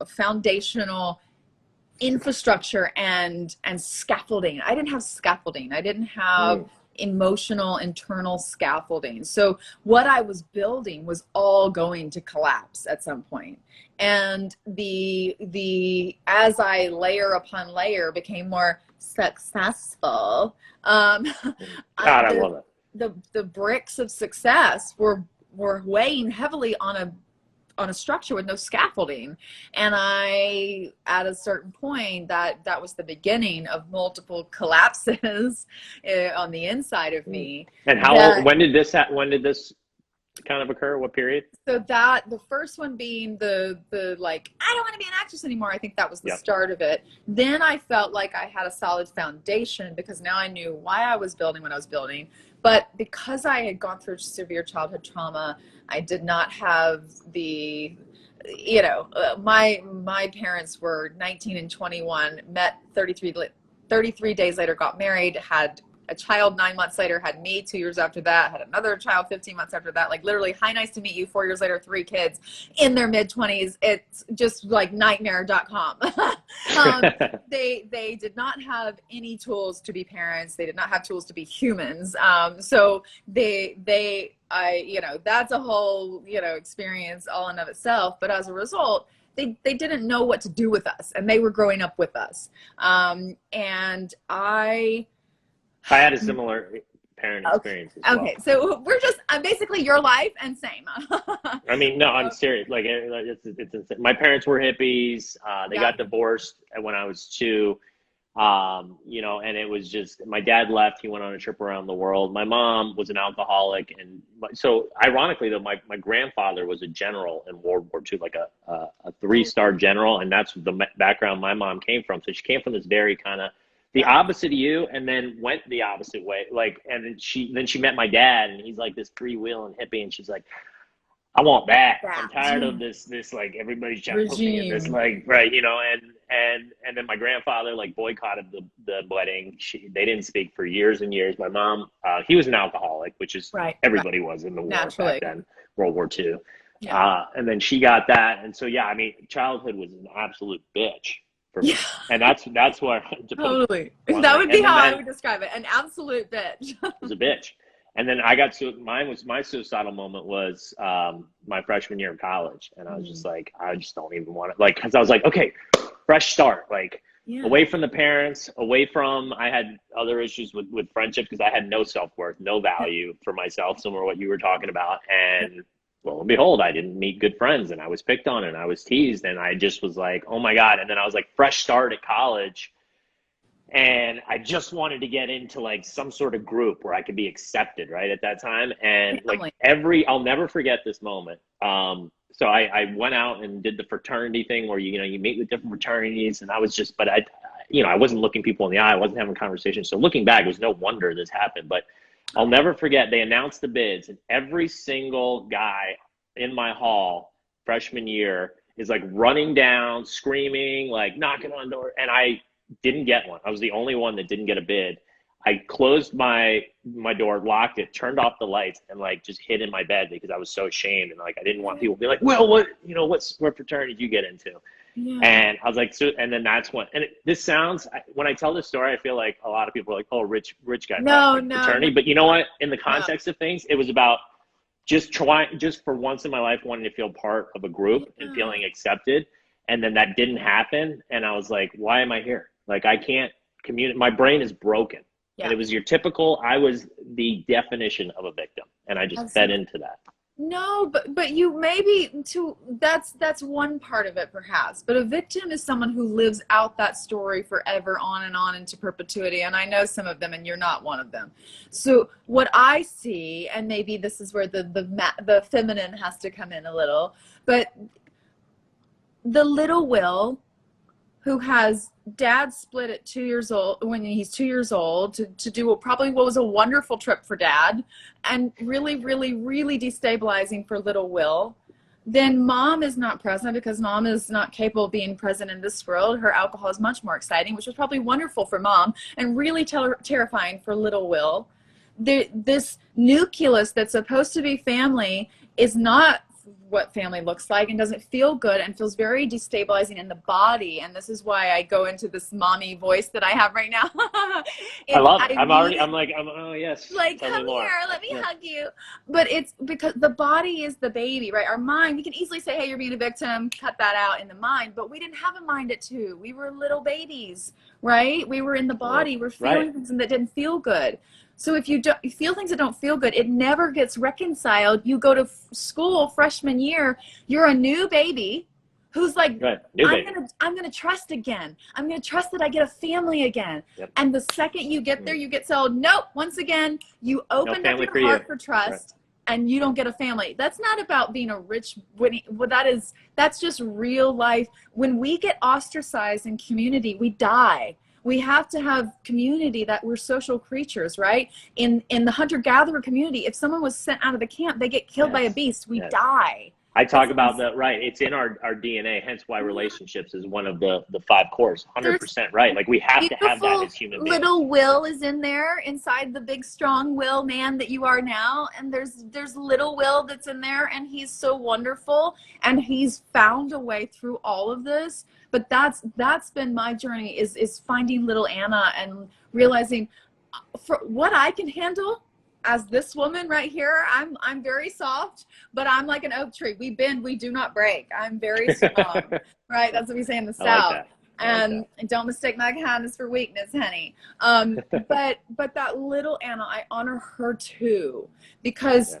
foundational infrastructure and scaffolding. I didn't have scaffolding. I didn't have emotional internal scaffolding. So what I was building was all going to collapse at some point. And the as I layer upon layer became more successful, God, I love it. The bricks of success were weighing heavily on a structure with no scaffolding. And I, at a certain point, that was the beginning of multiple collapses on the inside of me. And when did this kind of occur? What period? So the first one being the like, I don't want to be an actress anymore. I think that was the start of it. Then I felt like I had a solid foundation because now I knew why I was building what I was building. But because I had gone through severe childhood trauma, I did not have the, you know, my parents were 19 and 21, met 33 days later, got married, had a child 9 months later, had me 2 years after that, had another child 15 months after that. Like literally, hi, nice to meet you. 4 years later, 3 kids in their mid-20s. It's just like nightmare.com. They did not have any tools to be parents. They did not have tools to be humans. So you know, that's a whole, you know, experience all in of itself. But as a result, they didn't know what to do with us, and they were growing up with us. And I had a similar parent experience as well. Okay, so I'm basically your life and same. I mean, no, I'm serious. Like it's insane. My parents were hippies. They got divorced when I was 2. You know, and it was just, my dad left. He went on a trip around the world. My mom was an alcoholic, and so ironically, though, my grandfather was a general in World War II, like a 3-star general, and that's the background my mom came from. So she came from this very kind of the opposite of you, and then went the opposite way. Like, and then she met my dad, and he's like this freewheeling hippie, and she's like, I want that. I'm tired of this like everybody's trying to put me in this, like, right, you know, and then my grandfather like boycotted the wedding. They didn't speak for years and years. My mom, he was an alcoholic, which is everybody was in the war back then, World War II. Yeah. And then she got that, and so yeah, I mean, childhood was an absolute bitch for me, and that's where totally that would be how I would describe it, an absolute bitch. It was a bitch. And then my suicidal moment was my freshman year of college, and I was just like, I just don't even want it, like, because I was like, okay, fresh start, like away from the parents, away from, I had other issues with friendship because I had no self-worth, no value for myself, similar to what you were talking about, and lo and behold, I didn't meet good friends, and I was picked on, and I was teased, and I just was like, oh my God. And then I was like, fresh start at college, and I just wanted to get into like some sort of group where I could be accepted, right, at that time. And like I'll never forget this moment. So I went out and did the fraternity thing where you meet with different fraternities, and I was just, but I wasn't looking people in the eye, I wasn't having conversations. So looking back, it was no wonder this happened. But I'll never forget, they announced the bids, and every single guy in my hall freshman year is like running down, screaming, like knocking on doors, and I didn't get one. I was the only one that didn't get a bid. I closed my door, locked it, turned off the lights, and like just hid in my bed because I was so ashamed, and like I didn't want people to be like, well, what fraternity did you get into? Yeah. And I was like, so, and then that's when, and this sounds, when I tell this story, I feel like a lot of people are like, oh, rich guy fraternity. But you know what? In the context of things, it was about just for once in my life, wanting to feel part of a group and feeling accepted. And then that didn't happen. And I was like, why am I here? Like, I can't communicate. My brain is broken. Yeah. And it was your typical, I was the definition of a victim. And I just fed into that. No, but you maybe that's one part of it perhaps. But a victim is someone who lives out that story forever on and on into perpetuity. And I know some of them, and you're not one of them. So what I see, and maybe this is where the feminine has to come in a little, but the little Will who has dad split at 2 years old, when he's 2 years old, to do probably what was a wonderful trip for dad, and really, really, really destabilizing for little Will. Then mom is not present because mom is not capable of being present in this world. Her alcohol is much more exciting, which was probably wonderful for mom and really terrifying for little Will. This nucleus that's supposed to be family is not what family looks like, and doesn't feel good, and feels very destabilizing in the body. And this is why I go into this mommy voice that I have right now. I love it. Oh yes, like, come here, let me hug you. But it's because the body is the baby, right? Our mind, we can easily say, hey, you're being a victim, cut that out in the mind, but we didn't have a mind at 2. We were little babies, right? We were in the body, we're feeling things that didn't feel good. So if you feel things that don't feel good, it never gets reconciled. You go to school freshman year, you're a new baby who's like, I'm gonna trust again. I'm gonna trust that I get a family again. Yep. And the second you get there, you get told, nope. Once again, you opened up your heart for trust, and you don't get a family. That's not about being a rich. That's just real life. When we get ostracized in community, we die. We have to have community, that we're social creatures, right? In the hunter-gatherer community, if someone was sent out of the camp, they get killed by a beast, we die. I talk about that, right? It's in our DNA, hence why relationships is one of the 5 cores. 100% right. Like, we have to have that as human beings. Little Will is in there inside the big, strong Will man that you are now. And there's little Will that's in there, and he's so wonderful, and he's found a way through all of this. But that's been my journey, is finding little Anna and realizing for what I can handle as this woman right here. I'm very soft, but I'm like an oak tree. We bend, we do not break. I'm very strong, right? That's what we say in the South. And don't mistake my kindness for weakness, honey. But that little Anna, I honor her too, because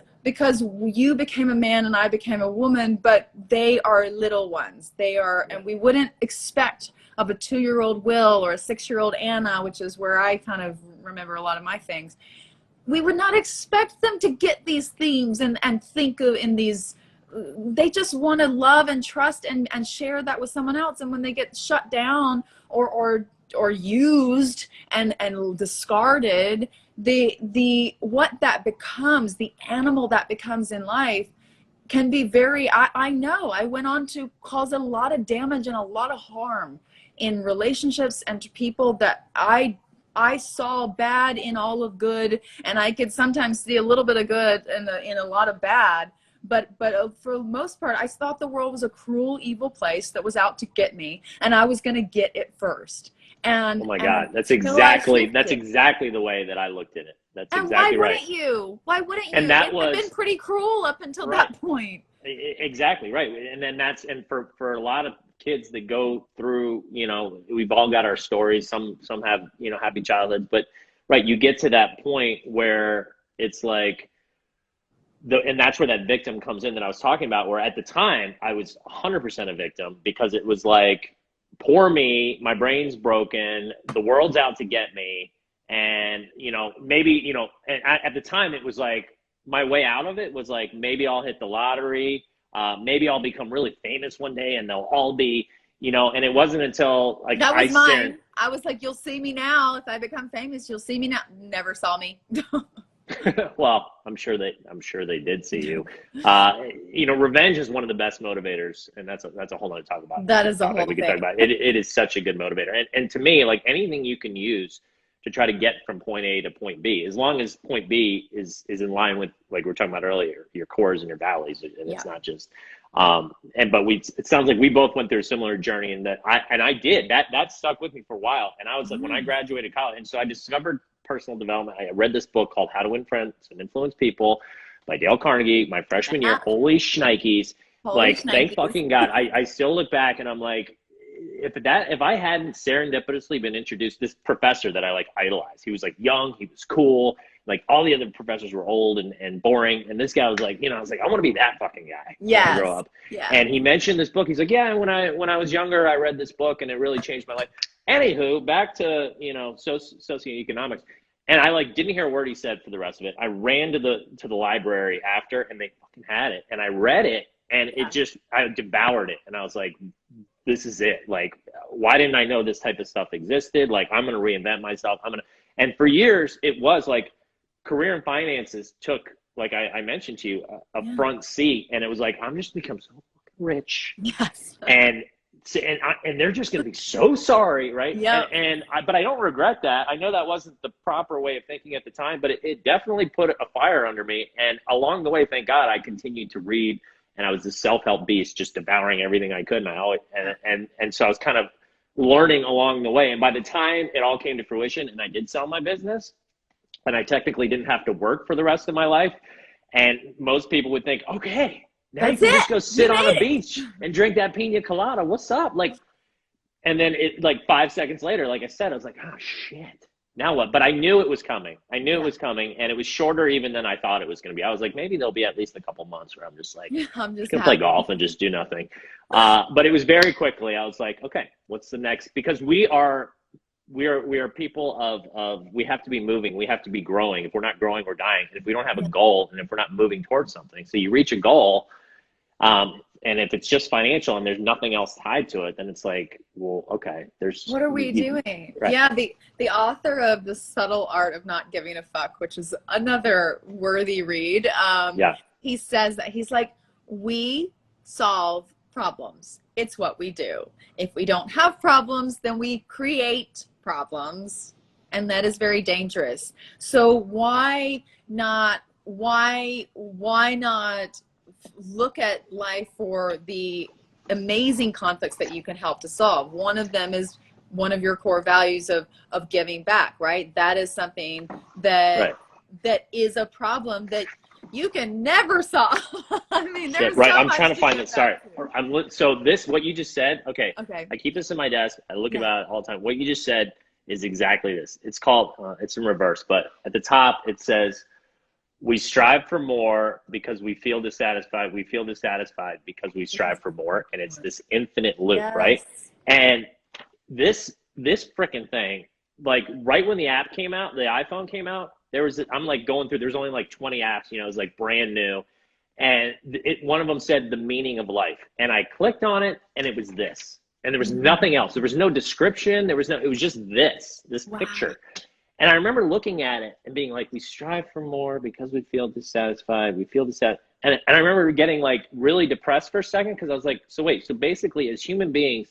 you became a man and I became a woman, but they are little ones. They are, and we wouldn't expect of a 2-year-old Will or a 6-year-old Anna, which is where I kind of remember a lot of my things. We would not expect them to get these themes and think of in these. They just want to love and trust and share that with someone else. And when they get shut down or used and discarded, the what that becomes, the animal that becomes in life, can be very. I know I went on to cause a lot of damage and a lot of harm in relationships and to people that I saw bad in all of good, and I could sometimes see a little bit of good in a lot of bad. But for the most part, I thought the world was a cruel, evil place that was out to get me, and I was going to get it first. And oh my God, that's until exactly the way that I looked at it. That's and exactly why right. wouldn't you? Why wouldn't you? And that It was had been pretty cruel up until right. that point. Exactly right. And then and for a lot of kids that go through, you know, we've all got our stories. Some have, you know, happy childhoods, but right, you get to that point where it's like and that's where that victim comes in that I was talking about, where at the time I was 100% a victim, because it was like, poor me, my brain's broken, the world's out to get me. And, you know, maybe, you know, and at the time it was like, my way out of it was like, maybe I'll hit the lottery. Maybe I'll become really famous one day and they'll all be, you know, and it wasn't until like that was mine. I was like, you'll see me now. If I become famous, you'll see me now. Never saw me. Well, I'm sure they did see you. You know, revenge is one of the best motivators, and that's a whole nother talk about. That is a whole we can talk about. It is such a good motivator, and to me, like anything you can use to try to get from point A to point B, as long as point B is in line with, like we were talking about earlier, your cores and your valleys, and it's not just. It sounds like we both went through a similar journey, and I did that stuck with me for a while, and I was like, when I graduated college, and so I discovered personal development. I read this book called How to Win Friends and Influence People by Dale Carnegie my freshman year. Holy shnikes. Thank fucking God. I still look back and I'm like, if I hadn't serendipitously been introduced, this professor that I like idolized, he was like young, he was cool, like all the other professors were old and boring, and this guy was like, you know, I was like, I want to be that fucking guy when I grow up. And he mentioned this book. He's like, yeah, when I was younger, I read this book and it really changed my life. Anywho, back to, you know, socioeconomics. And I like didn't hear a word he said for the rest of it. I ran to the library after, and they fucking had it, and I read it, and I devoured it, and I was like, this is it. Like, why didn't I know this type of stuff existed? Like, I'm gonna reinvent myself. And for years it was like career and finances took, like I mentioned to you, a front seat, and it was like, I'm just become so fucking rich. Yes. And they're just going to be so sorry, right? Yeah. But I don't regret that. I know that wasn't the proper way of thinking at the time, but it definitely put a fire under me. And along the way, thank God, I continued to read, and I was this self-help beast, just devouring everything I could. And so I was kind of learning along the way. And by the time it all came to fruition, and I did sell my business, and I technically didn't have to work for the rest of my life, and most people would think, okay, now you can just go sit on a beach and drink that pina colada. What's up? Like, and then like 5 seconds later, like I said, I was like, oh shit, now what? But I knew it was coming. It was coming, and it was shorter even than I thought it was going to be. I was like, maybe there'll be at least a couple months where I'm just like, I'm just gonna play golf and just do nothing. But it was very quickly. I was like, okay, what's the next? Because we are people of we have to be moving, we have to be growing. If we're not growing, we're dying. And if we don't have a goal, and if we're not moving towards something, so you reach a goal. And if it's just financial and there's nothing else tied to it, then it's like, well, okay, what are we doing? Right. Yeah. The author of The Subtle Art of Not Giving a Fuck, which is another worthy read. He says that he's like, we solve problems. It's what we do. If we don't have problems, then we create problems. And that is very dangerous. So why not look at life for the amazing conflicts that you can help to solve? One of them is one of your core values of giving back, right? That is something that is a problem that you can never solve. I mean, there's right. So I'm much trying to find it. Sorry. So what you just said, okay. I keep this in my desk. I look about it all the time. What you just said is exactly this. It's called, it's in reverse, but at the top it says, we strive for more because we feel dissatisfied. We feel dissatisfied because we strive for more. And it's this infinite loop, right? And this freaking thing, like right when the app came out, the iPhone came out, I'm like going through, there's only like 20 apps, you know, it was like brand new. And one of them said the meaning of life. And I clicked on it, and it was this. And there was nothing else. There was no description. It was just this picture. And I remember looking at it and being like, we strive for more because we feel dissatisfied. We feel dissatisfied. And I remember getting like really depressed for a second, because I was like, so basically as human beings,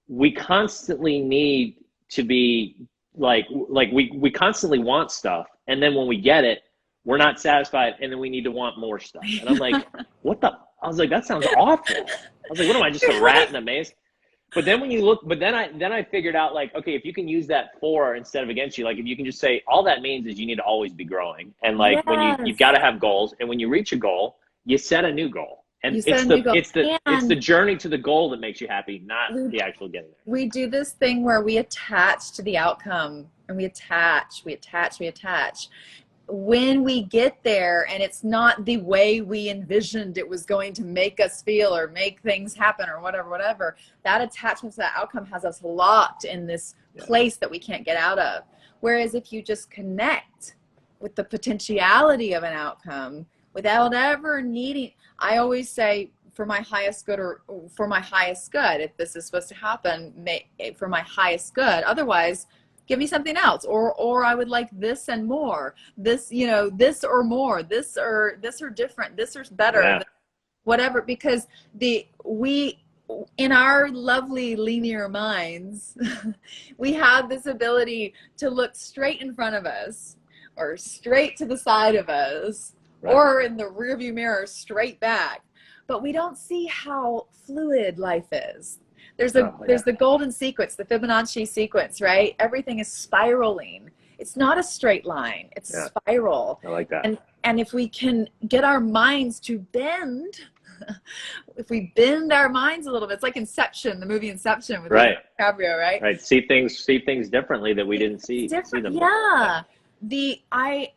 we constantly need to be we constantly want stuff, and then when we get it, we're not satisfied, and then we need to want more stuff. And I'm like, what the? I was like, that sounds awful. I was like, what am I, just a rat in a maze? But then when you look, but then I figured out, like, okay, if you can use that for instead of against you, like if you can just say, all that means is you need to always be growing, and like when you've got to have goals, and when you reach a goal, you set a new goal. And it's the journey to the goal that makes you happy, not the actual getting there. We do this thing where we attach to the outcome, and we attach. When we get there and it's not the way we envisioned it was going to make us feel or make things happen or whatever, that attachment to that outcome has us locked in this place that we can't get out of. Whereas if you just connect with the potentiality of an outcome without ever needing, I always say, for my highest good, or for my highest good, if this is supposed to happen, for my highest good. Otherwise, give me something else, or I would like this and more, this, this or more, this or different, this or better, whatever, because we in our lovely linear minds, we have this ability to look straight in front of us, or straight to the side of us, or in the rearview mirror straight back, but we don't see how fluid life is. There's the golden sequence, the Fibonacci sequence, right? Everything is spiraling. It's not a straight line. It's a spiral. I like that. And if we can get our minds to bend, if we bend our minds a little bit, it's like Inception, the movie Inception with DiCaprio, right? Right. See things differently that we didn't see them before.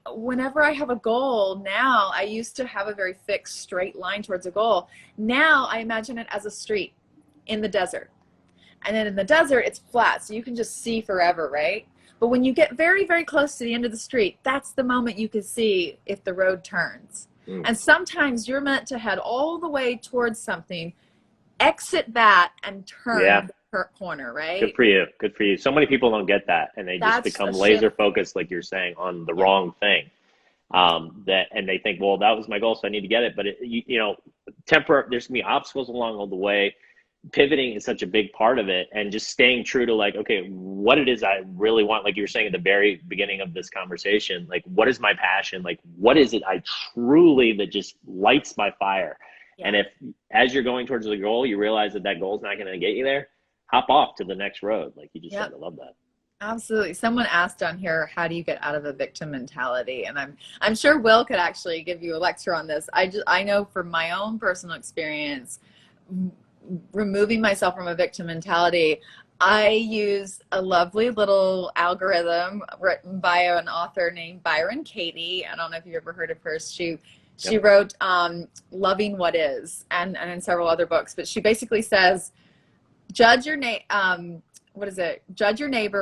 Whenever I have a goal now, I used to have a very fixed straight line towards a goal. Now I imagine it as a street in the desert. And then in the desert, it's flat, so you can just see forever, right? But when you get very, very close to the end of the street, that's the moment you can see if the road turns. And sometimes you're meant to head all the way towards something, exit that, and turn the corner, right? Good for you. Good for you. So many people don't get that, and they just become laser focused, like you're saying, on the wrong thing. And they think, well, that was my goal, so I need to get it. But there's gonna be obstacles along the way. Pivoting is such a big part of it, and just staying true to, like, okay, what it is I really want, like you were saying at the very beginning of this conversation, like, what is my passion? Like, what is it I truly, that just lights my fire? And if, as you're going towards the goal, you realize that goal is not going to get you there, hop off to the next road, like you just said. I love that. Absolutely. Someone asked on here, how do you get out of a victim mentality? And I'm sure Will could actually give you a lecture on this. I know from my own personal experience, removing myself from a victim mentality, I use a lovely little algorithm written by an author named Byron Katie. I don't know if you've ever heard of her. She wrote Loving What Is, and in several other books, but she basically says, judge your neighbor,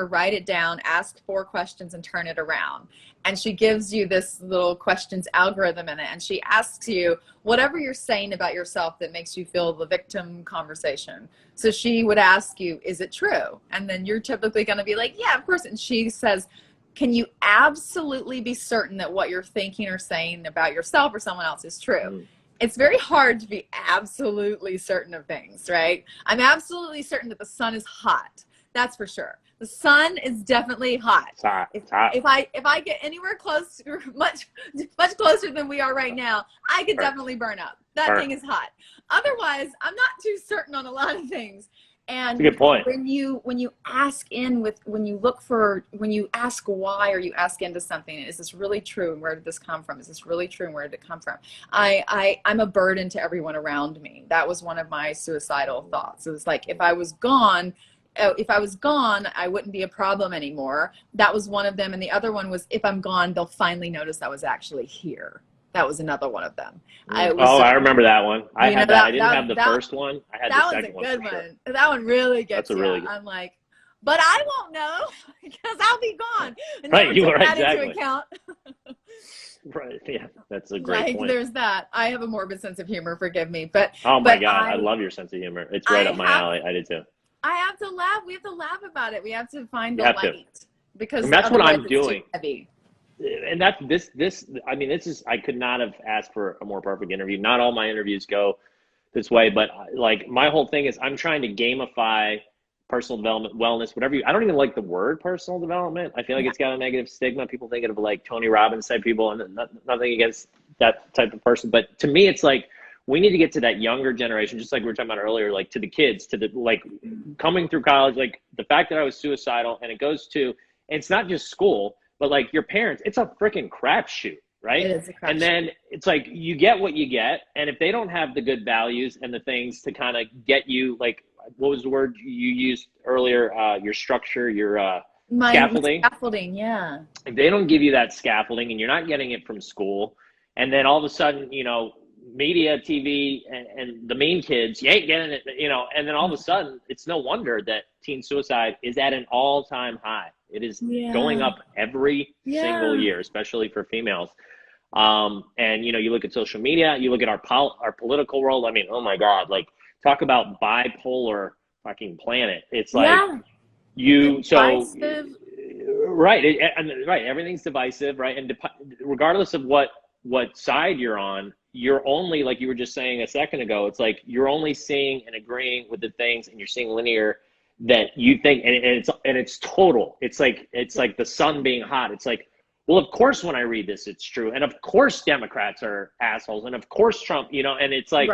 write it down, ask 4 questions, and turn it around. And she gives you this little questions algorithm in it, and she asks you whatever you're saying about yourself that makes you feel the victim conversation. So she would ask you, is it true? And then you're typically going to be like, yeah, of course. And she says, can you absolutely be certain that what you're thinking or saying about yourself or someone else is true? It's very hard to be absolutely certain of things, right? I'm absolutely certain that the sun is hot. That's for sure. The sun is definitely hot. It's hot. It's hot. If I get anywhere close, much closer than we are right now, I could definitely burn up. That thing is hot. Otherwise, I'm not too certain on a lot of things. And that's a good point. When you ask when you ask why, or you ask into something, is this really true, and where did this come from? Is this really true, and where did it come from? I'm a burden to everyone around me. That was one of my suicidal thoughts. It was like, if I was gone, I wouldn't be a problem anymore. That was one of them. And the other one was, if I'm gone, they'll finally notice I was actually here. That was another one of them. I remember that one. I had that. I didn't have the first one. I had the second one. That was a good one. That one really gets you. Really good. I'm like, but I won't know because I'll be gone. And right, you are exactly. Into account. Right. Yeah, that's a great point. There's that. I have a morbid sense of humor. Forgive me, but oh my God, I love your sense of humor. It's right up my alley. I did too. I have to laugh. We have to laugh about it. We have to find the light because that's what I'm doing. Too heavy. And that's this. I mean, this is. I could not have asked for a more perfect interview. Not all my interviews go this way, but like my whole thing is, I'm trying to gamify personal development, wellness, whatever I don't even like the word personal development. I feel like it's got a negative stigma. People think of like Tony Robbins type people, and nothing against that type of person. But to me, it's like, we need to get to that younger generation, just like we were talking about earlier, like to the kids, to the, like coming through college, like the fact that I was suicidal, and it goes to, it's not just school, but like your parents, it's a freaking crapshoot, right? It is a crapshoot. And then it's like, you get what you get. And if they don't have the good values and the things to kind of get you, like, what was the word you used earlier? Your structure, your scaffolding. Scaffolding, yeah. If they don't give you that scaffolding and you're not getting it from school, and then all of a sudden, you know, media, TV, and the mean kids, you ain't getting it, you know, and then all of a sudden, it's no wonder that teen suicide is at an all-time high. It is going up every single year, especially for females. And, you know, you look at social media, you look at our political world. I mean, oh my God, like, talk about bipolar fucking planet. It's like right. Right. Everything's divisive, right? And regardless of what side you're on, you're only, like you were just saying a second ago, it's like you're only seeing and agreeing with the things, and you're seeing linear that you think, and it's total. It's like the sun being hot. It's like, well, of course, when I read this, it's true. And of course, Democrats are assholes. And of course, Trump, you know, and it's like,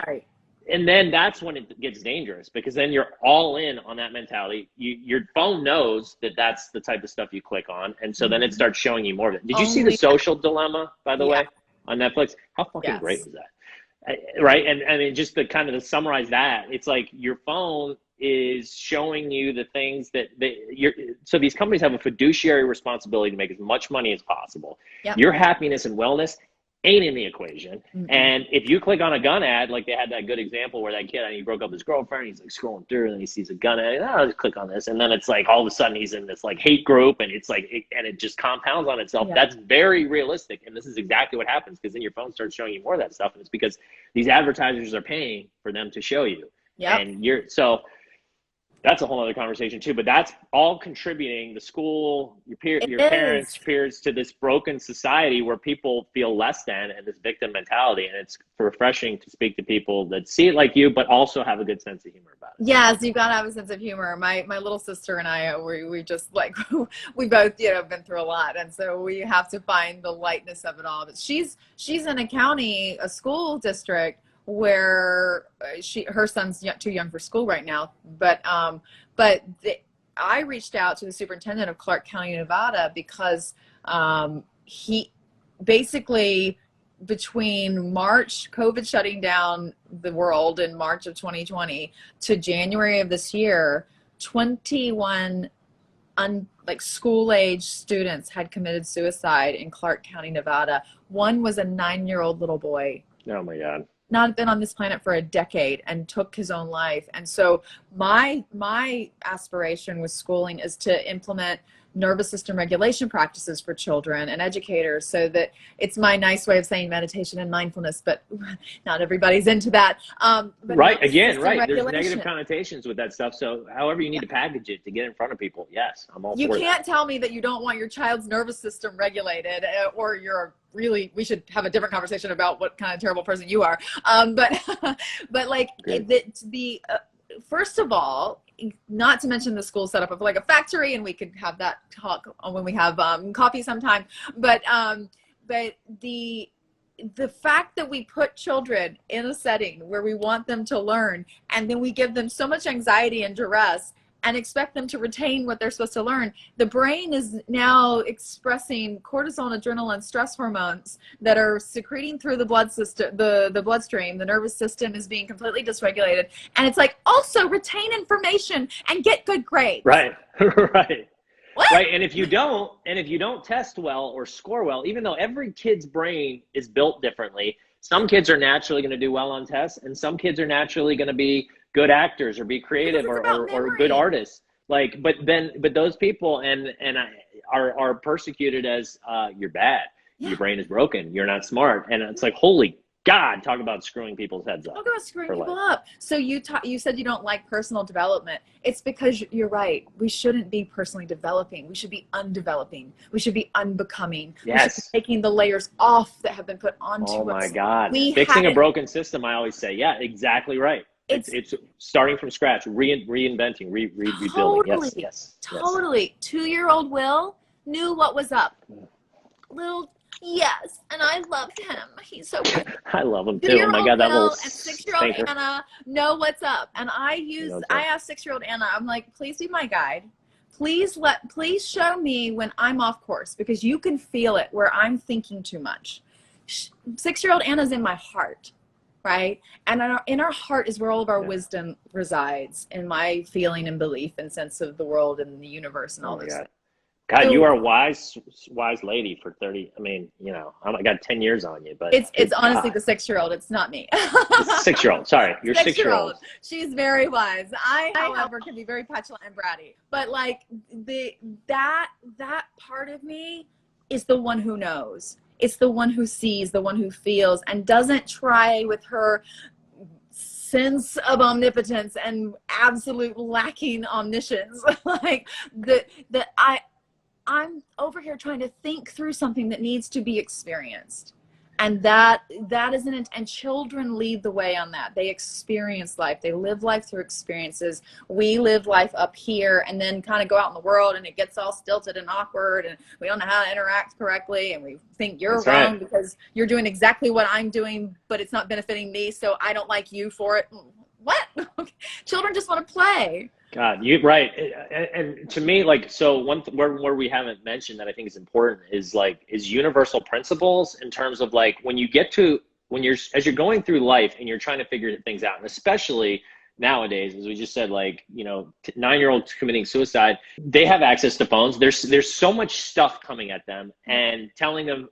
and then that's when it gets dangerous, because then you're all in on that mentality. Your phone knows that that's the type of stuff you click on. And so then it starts showing you more of it. Did you see The Social Dilemma, by the way, on Netflix? How fucking great was that? Right. And I mean, just to summarize that, it's like your phone is showing you the things that so these companies have a fiduciary responsibility to make as much money as possible. Your happiness and wellness ain't in the equation. And if you click on a gun ad, like they had that good example where that kid, and he broke up his girlfriend, he's like scrolling through and he sees a gun ad, I'll just click on this. And then it's like, all of a sudden he's in this like hate group, and it's like, and it just compounds on itself. That's very realistic. And this is exactly what happens, because then your phone starts showing you more of that stuff. And it's because these advertisers are paying for them to show you. And so that's a whole other conversation too, but that's all contributing, the school, your parents, peers, to this broken society where people feel less than, and this victim mentality. And it's refreshing to speak to people that see it like you, but also have a good sense of humor about it. Yes, you've got to have a sense of humor. My little sister and I, we just like, we both, you know, been through a lot. And so we have to find the lightness of it all. But she's in a school district where her son's too young for school right now, but I reached out to the superintendent of Clark County, Nevada, because he basically, between March, COVID shutting down the world in March of 2020 to January of this year, 21 school-age students had committed suicide in Clark County, Nevada. One was a 9-year-old little boy. Oh my God. Not been on this planet for a decade, and took his own life. And so my aspiration with schooling is to implement nervous system regulation practices for children and educators, so that it's my nice way of saying meditation and mindfulness, but not everybody's into that. Right. Again, right. There's negative connotations with that stuff. So however you need to package it to get in front of people. Yes, I'm all for that. You can't tell me that you don't want your child's nervous system regulated, or you're we should have a different conversation about what kind of terrible person you are. But like first of all, not to mention the school setup of like a factory, and we could have that talk when we have coffee sometime. But the fact that we put children in a setting where we want them to learn, and then we give them so much anxiety and duress, and expect them to retain what they're supposed to learn. The brain is now expressing cortisol, adrenaline, stress hormones that are secreting through the blood system, the bloodstream. The nervous system is being completely dysregulated. And it's like, also retain information and get good grades. Right, right. What? Right, and if you don't test well or score well, even though every kid's brain is built differently, some kids are naturally going to do well on tests, and some kids are naturally going to be good actors or be creative or good artists. Like, but those people are persecuted as you're bad, your brain is broken, you're not smart, and it's like, holy God, talk about screwing people's heads up. Talk about screwing people up. So you said you don't like personal development. It's because you're right. We shouldn't be personally developing. We should be undeveloping. We should be unbecoming. Yes. We should be taking the layers off that have been put onto us. Oh my God. Fixing a broken system, I always say. Yeah, exactly right. It's starting from scratch, reinventing, rebuilding. Totally, Yes. totally. 2-year-old Will knew what was up. Yes, and I love him. He's so good. I love him too. Oh my 2-year-old God, that Will little and 6-year-old stinker. Anna know what's up. And I asked 6-year-old Anna, I'm like, please be my guide. Please show me when I'm off course, because you can feel it where I'm thinking too much. 6-year-old Anna's in my heart, right? And in our heart is where all of our wisdom resides, in my feeling and belief and sense of the world and the universe and all this. God, you are a wise lady for 30. I mean, I got 10 years on you, but it's honestly the 6-year-old. It's not me. 6-year-old. Sorry, you're 6-year-old. She's very wise. I, however, can be very petulant and bratty. But like that part of me is the one who knows. It's the one who sees, the one who feels, and doesn't try with her sense of omnipotence and absolute lacking omniscience. Like I'm over here trying to think through something that needs to be experienced. And that isn't, and children lead the way on that. They experience life. They live life through experiences. We live life up here and then kind of go out in the world and it gets all stilted and awkward and we don't know how to interact correctly. And we think you're wrong because you're doing exactly what I'm doing, but it's not benefiting me. So I don't like you for it. What? Children just want to play. God, you're right. And to me, like, so where we haven't mentioned that I think is important is universal principles, in terms of like, as you're going through life and you're trying to figure things out, and especially nowadays, as we just said, like, 9-year-olds committing suicide, they have access to phones. There's so much stuff coming at them and telling them,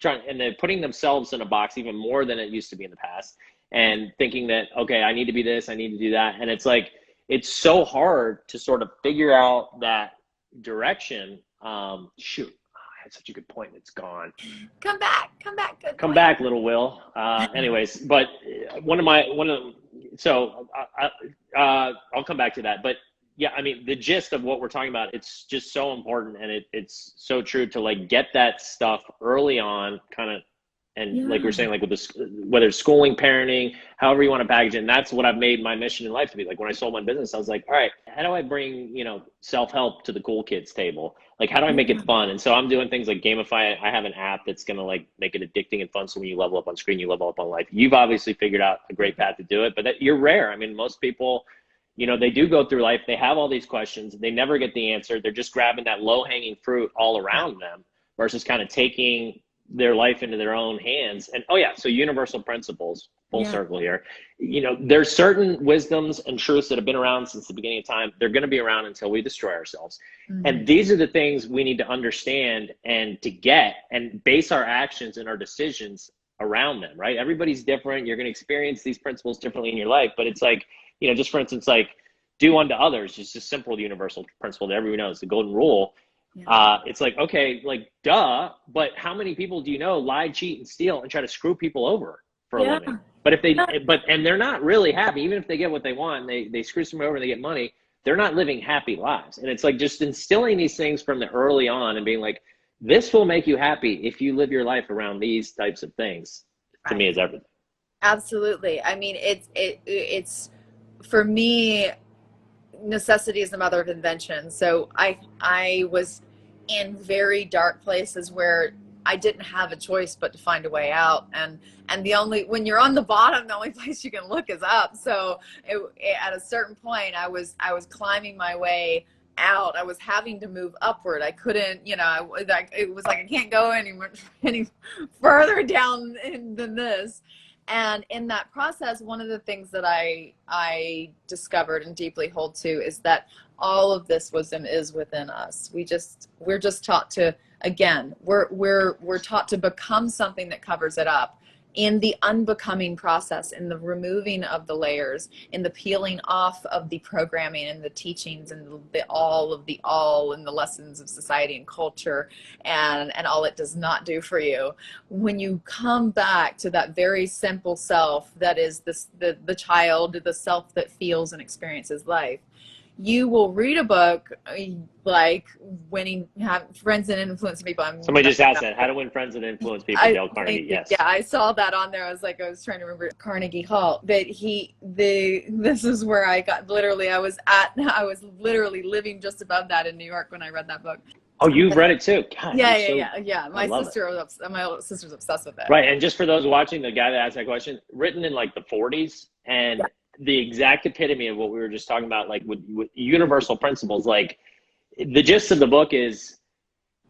and they're putting themselves in a box even more than it used to be in the past, and thinking that, okay, I need to be this, I need to do that. And it's like, it's so hard to sort of figure out that direction. Shoot, I had such a good point. It's gone. Come back. Good Come point. back, little Will. Anyways, but I'll come back to that. But yeah, I mean, the gist of what we're talking about, it's just so important, and it's so true to like get that stuff early on, kind of. And like we're saying, like with whether it's schooling, parenting, however you want to package it. And that's what I've made my mission in life to be. Like when I sold my business, I was like, all right, how do I bring, self-help to the cool kids table? Like, how do I make it fun? And so I'm doing things like Gamify. I have an app that's going to like make it addicting and fun. So when you level up on screen, you level up on life. You've obviously figured out a great path to do it, but you're rare. I mean, most people, they do go through life. They have all these questions. They never get the answer. They're just grabbing that low hanging fruit all around them versus kind of taking their life into their own hands. And so universal principles, full circle here. There's certain wisdoms and truths that have been around since the beginning of time. They're going to be around until we destroy ourselves. And these are the things we need to understand and to get and base our actions and our decisions around them, right? Everybody's different. You're going to experience these principles differently in your life, but it's like, just for instance, like do unto others, just a simple universal principle that everyone knows, the golden rule. It's like, okay, like duh, but how many people do you know lie, cheat, and steal and try to screw people over for a living? But and they're not really happy, even if they get what they want, and they screw someone over and they get money, they're not living happy lives. And it's like just instilling these things from the early on and being like, this will make you happy if you live your life around these types of things. To me, is everything. Absolutely. I mean, it's for me, necessity is the mother of invention. So I was in very dark places where I didn't have a choice but to find a way out. And when you're on the bottom, the only place you can look is up. So at a certain point, I was climbing my way out. I was having to move upward. I couldn't, it was like, I can't go any further down than this. And in that process, one of the things that I discovered and deeply hold to is that all of this wisdom is within us. We're just taught to, again, we're taught to become something that covers it up. In the unbecoming process, in the removing of the layers, in the peeling off of the programming and the teachings and the all and the lessons of society and culture and all it does not do for you. When you come back to that very simple self that is the child, the self that feels and experiences life, you will read a book like have friends and influencing people. Somebody just asked that. How to win friends and influence people, Dale Carnegie. Yes. Yeah, I saw that on there. I was trying to remember Carnegie Hall. But this is where I got I was literally living just above that in New York when I read that book. Oh, you've read it too? God, yeah. My older sister's obsessed with it. Right, and just for those watching, the guy that asked that question, written in like the 40s, and the exact epitome of what we were just talking about, like with universal principles. Like the gist of the book is,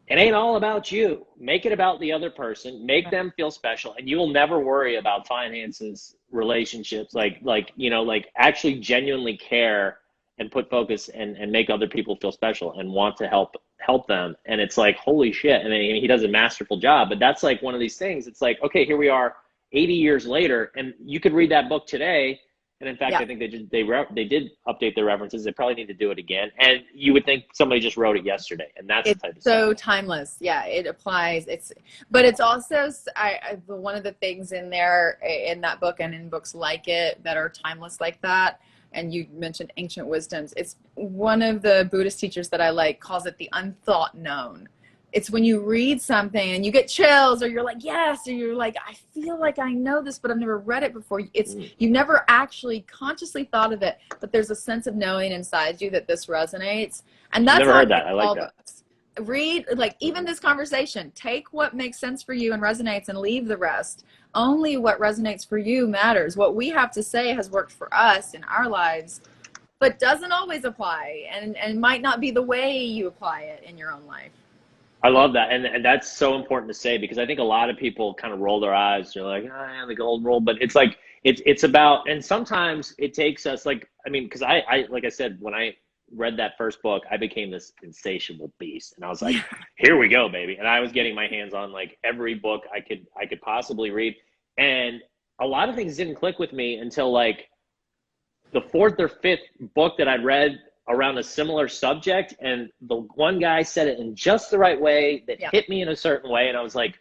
it ain't all about you. Make it about the other person. Make them feel special, and you will never worry about finances, relationships. Like actually genuinely care and put focus and make other people feel special and want to help them. And it's like, holy shit. And then he does a masterful job. But that's like one of these things. It's like, okay, here we are 80 years later, and you could read that book today. And in fact, I think they did update their references. They probably need to do it again. And you would think somebody just wrote it yesterday. And that's the type of so stuff. Timeless. Yeah, it applies. But it's also one of the things in there in that book and in books like it that are timeless like that. And you mentioned ancient wisdoms. It's one of the Buddhist teachers that I like calls it the unthought known. It's when you read something and you get chills, or you're like, yes, or you're like, I feel like I know this, but I've never read it before. You've never actually consciously thought of it, but there's a sense of knowing inside you that this resonates. And that's never heard that. I like that. Books. Read, like even this conversation, take what makes sense for you and resonates and leave the rest. Only what resonates for you matters. What we have to say has worked for us in our lives, but doesn't always apply and might not be the way you apply it in your own life. I love that. And that's so important to say, because I think a lot of people kind of roll their eyes. They're like, the gold roll. But it's like, it's about, and sometimes it takes us because I, like I said, when I read that first book, I became this insatiable beast. And I was like, here we go, baby. And I was getting my hands on like every book I could possibly read. And a lot of things didn't click with me until like the fourth or fifth book that I'd read around a similar subject, and the one guy said it in just the right way that hit me in a certain way, and I was like,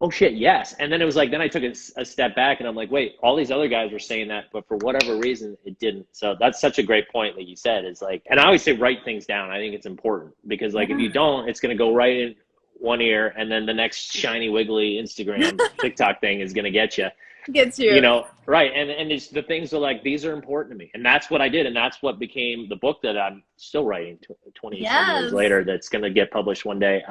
oh shit, yes. And then it was like, then I took a step back and I'm like, wait, all these other guys were saying that, but for whatever reason it didn't. So that's such a great point that you said. Is like, and I always say write things down. I think it's important, because like if you don't, it's going to go right in one ear, and then the next shiny wiggly Instagram TikTok thing is going to get you. Gets you. Right. And it's the things are like, these are important to me. And that's what I did. And that's what became the book that I'm still writing 20 years later, that's going to get published one day.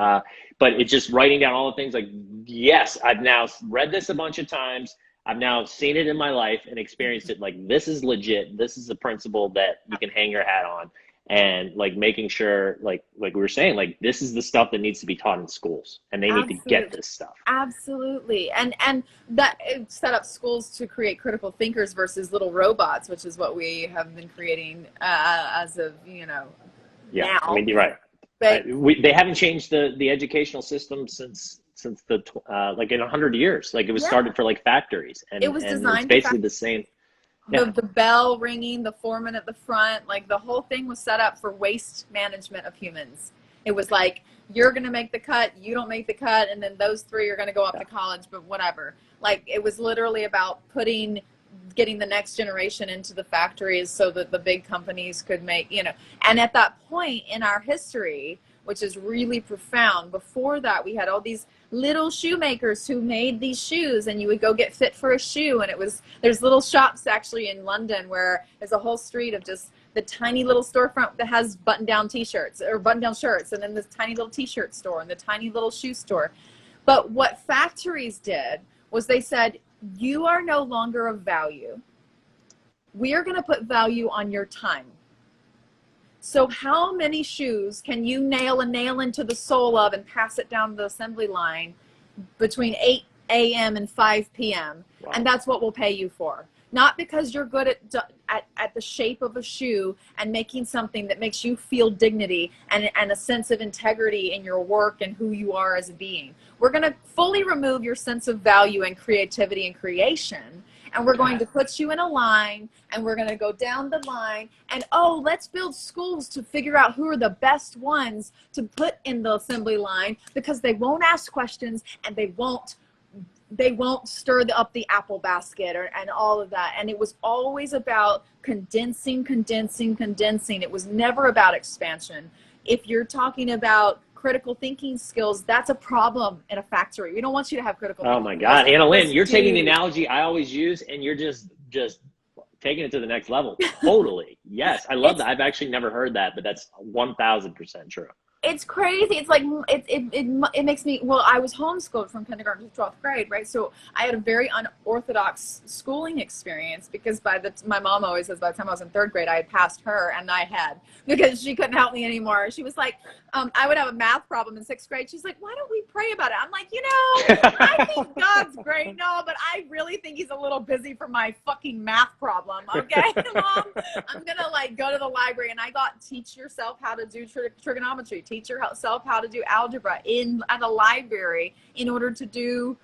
But it's just writing down all the things like, yes, I've now read this a bunch of times. I've now seen it in my life and experienced it. Like, this is legit. This is a principle that you can hang your hat on. And like making sure, like we were saying, like this is the stuff that needs to be taught in schools, and they need to get this stuff. Absolutely. And that set up schools to create critical thinkers versus little robots, which is what we have been creating as of now. I mean, you're right. But they haven't changed the educational system since the like in 100 years. Like it was started for like factories, and it was designed. It's basically the same. The bell ringing, the foreman at the front, like the whole thing was set up for waste management of humans. It was like, you're going to make the cut, you don't make the cut, and then those three are going to go off to college, but whatever. Like it was literally about getting the next generation into the factories so that the big companies could make, and at that point in our history, which is really profound, before that we had all these little shoemakers who made these shoes, and you would go get fit for a shoe, and there's little shops actually in London where there's a whole street of just the tiny little storefront that has button-down t-shirts or button-down shirts, and then this tiny little t-shirt store and the tiny little shoe store. But what factories did was they said, you are no longer of value. We are going to put value on your time. So how many shoes can you nail a nail into the sole of and pass it down the assembly line between 8 a.m. and 5 p.m.? Wow. And that's what we'll pay you for. Not because you're good at the shape of a shoe and making something that makes you feel dignity and a sense of integrity in your work and who you are as a being. We're going to fully remove your sense of value and creativity and creation. And we're going to put you in a line, and we're going to go down the line, and let's build schools to figure out who are the best ones to put in the assembly line, because they won't ask questions and they won't they won't stir up the apple basket and all of that. And it was always about condensing. It was never about expansion. If you're talking about critical thinking skills, that's a problem in a factory. We don't want you to have critical thinking. Oh my God, Annalynne, you're taking the analogy I always use, and you're just taking it to the next level. Totally. Yes, I love that. I've actually never heard that, but that's 1000% true. It's crazy. It's like, it makes me, well, I was homeschooled from kindergarten to 12th grade, right? So I had a very unorthodox schooling experience, because my mom always says by the time I was in 3rd grade, I had passed her, and I had, because she couldn't help me anymore. She was like, I would have a math problem in 6th grade. She's like, why don't we pray about it? I'm like, I think God's great. No, but I really think he's a little busy for my fucking math problem. Okay, Mom, I'm going to like go to the library, and I got teach yourself how to do trigonometry. Teach yourself how to do algebra at a library in order to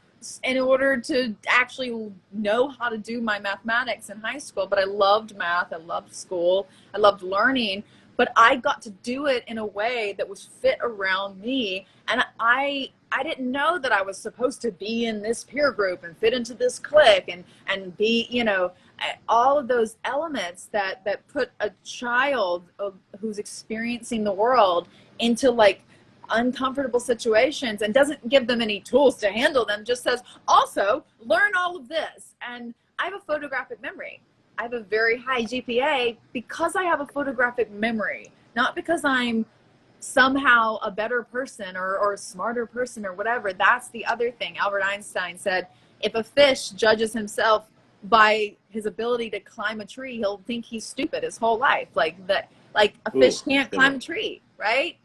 actually know how to do my mathematics in high school. But I loved math. I loved school. I loved learning. But I got to do it in a way that was fit around me. And I didn't know that I was supposed to be in this peer group and fit into this clique and be, all of those elements that put a child who's experiencing the world into like uncomfortable situations and doesn't give them any tools to handle them, just says, also learn all of this. And I have a photographic memory. I have a very high GPA because I have a photographic memory, not because I'm somehow a better person or a smarter person or whatever. That's the other thing. Albert Einstein said, if a fish judges himself by his ability to climb a tree, he'll think he's stupid his whole life. Like a fish can't climb a tree, right?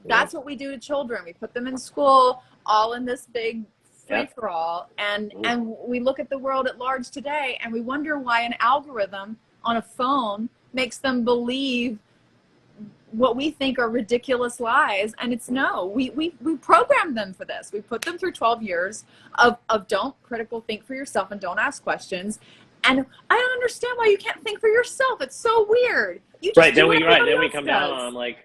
That's what we do to children. We put them in school, all in this big free-for-all, and we look at the world at large today, and we wonder why an algorithm on a phone makes them believe what we think are ridiculous lies. And it's no, we programmed them for this. We put them through 12 years of don't critical think for yourself and don't ask questions. And I don't understand why you can't think for yourself. It's so weird. You just then we come down on, I'm like,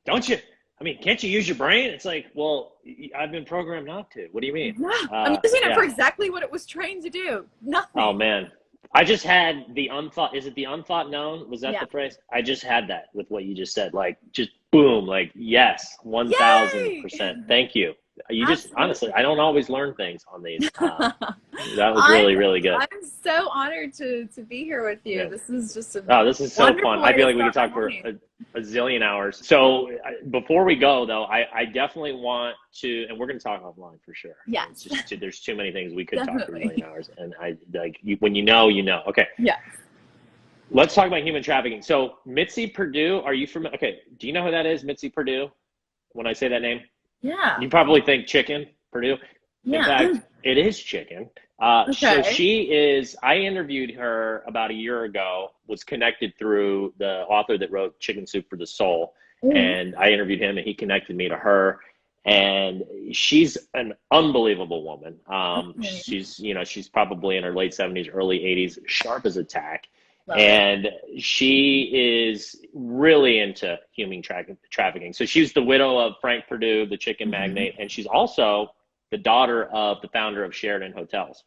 don't you? I mean, can't you use your brain? It's like, well, I've been programmed not to. What do you mean? Yeah, I'm using it for exactly what it was trained to do. Nothing. Oh man, I just had the unthought. Is it the unthought known? Was that the phrase? I just had that with what you just said. Like, just boom. Like, yes, 1000%. Thank you. You just honestly, I don't always learn things on these. That was really good. I'm so honored to be here with you. Yeah. This is just this is so fun. I feel like we could talk for a zillion hours. So before we go though, I definitely want to, and we're going to talk offline for sure. Yeah. It's just there's too many things we could talk for a million hours, and when you know, you know. Okay. Yes. Let's talk about human trafficking. So Mitzi Perdue, are you familiar? Okay. Do you know who that is? Mitzi Perdue. When I say that name. Yeah. You probably think chicken, Purdue. Yeah. In fact, it is chicken. So she is, I interviewed her about a year ago, was connected through the author that wrote Chicken Soup for the Soul. And I interviewed him and he connected me to her. And she's an unbelievable woman. She's probably in her late 70s, early 80s, sharp as a tack. And she is really into human trafficking. So she's the widow of Frank Perdue, the chicken magnate, and she's also the daughter of the founder of Sheraton Hotels.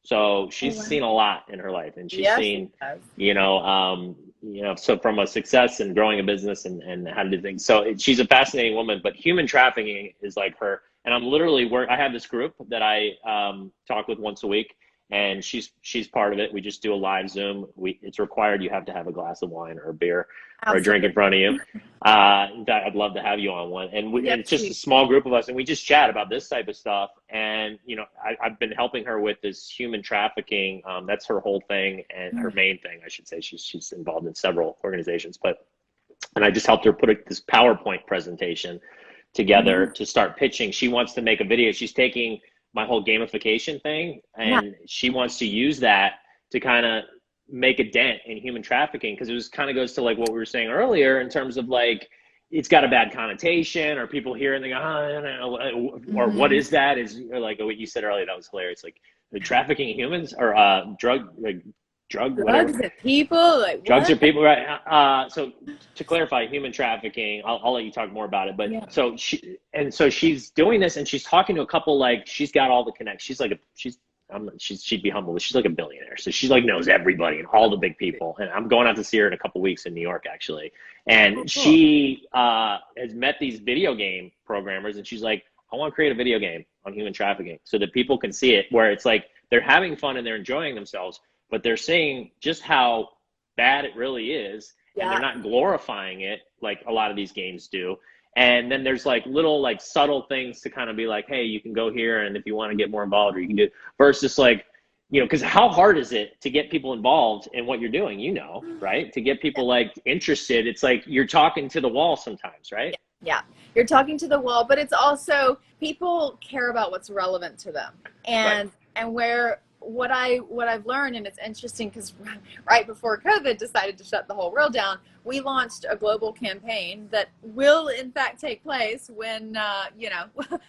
So she's seen a lot in her life, and she's seen, so from a success and growing a business and how to do things. So she's a fascinating woman, but human trafficking is like her. And I'm literally I have this group that I talk with once a week. And she's part of it. We just do a live Zoom. It's required you have to have a glass of wine or a beer or a drink in front of you. I'd love to have you on one. And it's just a small group of us, and we just chat about this type of stuff. And I've been helping her with this human trafficking. That's her whole thing, and her main thing, I should say. She's involved in several organizations, and I just helped her put this PowerPoint presentation together to start pitching. She wants to make a video. She's taking my whole gamification thing, and she wants to use that to kind of make a dent in human trafficking, because it kind of goes to like what we were saying earlier in terms of like it's got a bad connotation, or people hear and they go, or what is that? Is like what you said earlier, that was hilarious. Like the trafficking in humans or drug, like whatever. Drugs and people, like Drugs what? are people, right? So to clarify, human trafficking. I'll let you talk more about it. But Yeah. so she's doing this, and she's talking to a couple. Like she's got all the connects. She'd be humble, but she's like a billionaire. So she like knows everybody and all the big people. And I'm going out to see her in a couple weeks in New York, actually. Oh, And cool. she has met these video game programmers, and she's like, I want to create a video game on human trafficking so that people can see it, where it's like they're having fun and they're enjoying themselves, but they're seeing just how bad it really is, and they're Yeah. not glorifying it like a lot of these games do. And then there's like little like subtle things to kind of be like, hey, you can go here, and if you want to get more involved, or you can do, versus like, because how hard is it to get people involved in what you're doing, right? To get people like interested. It's like you're talking to the wall sometimes, right? Yeah, you're talking to the wall, but it's also people care about what's relevant to them, and Right. and where what I've learned, and it's interesting because right before COVID decided to shut the whole world down, we launched a global campaign that will in fact take place when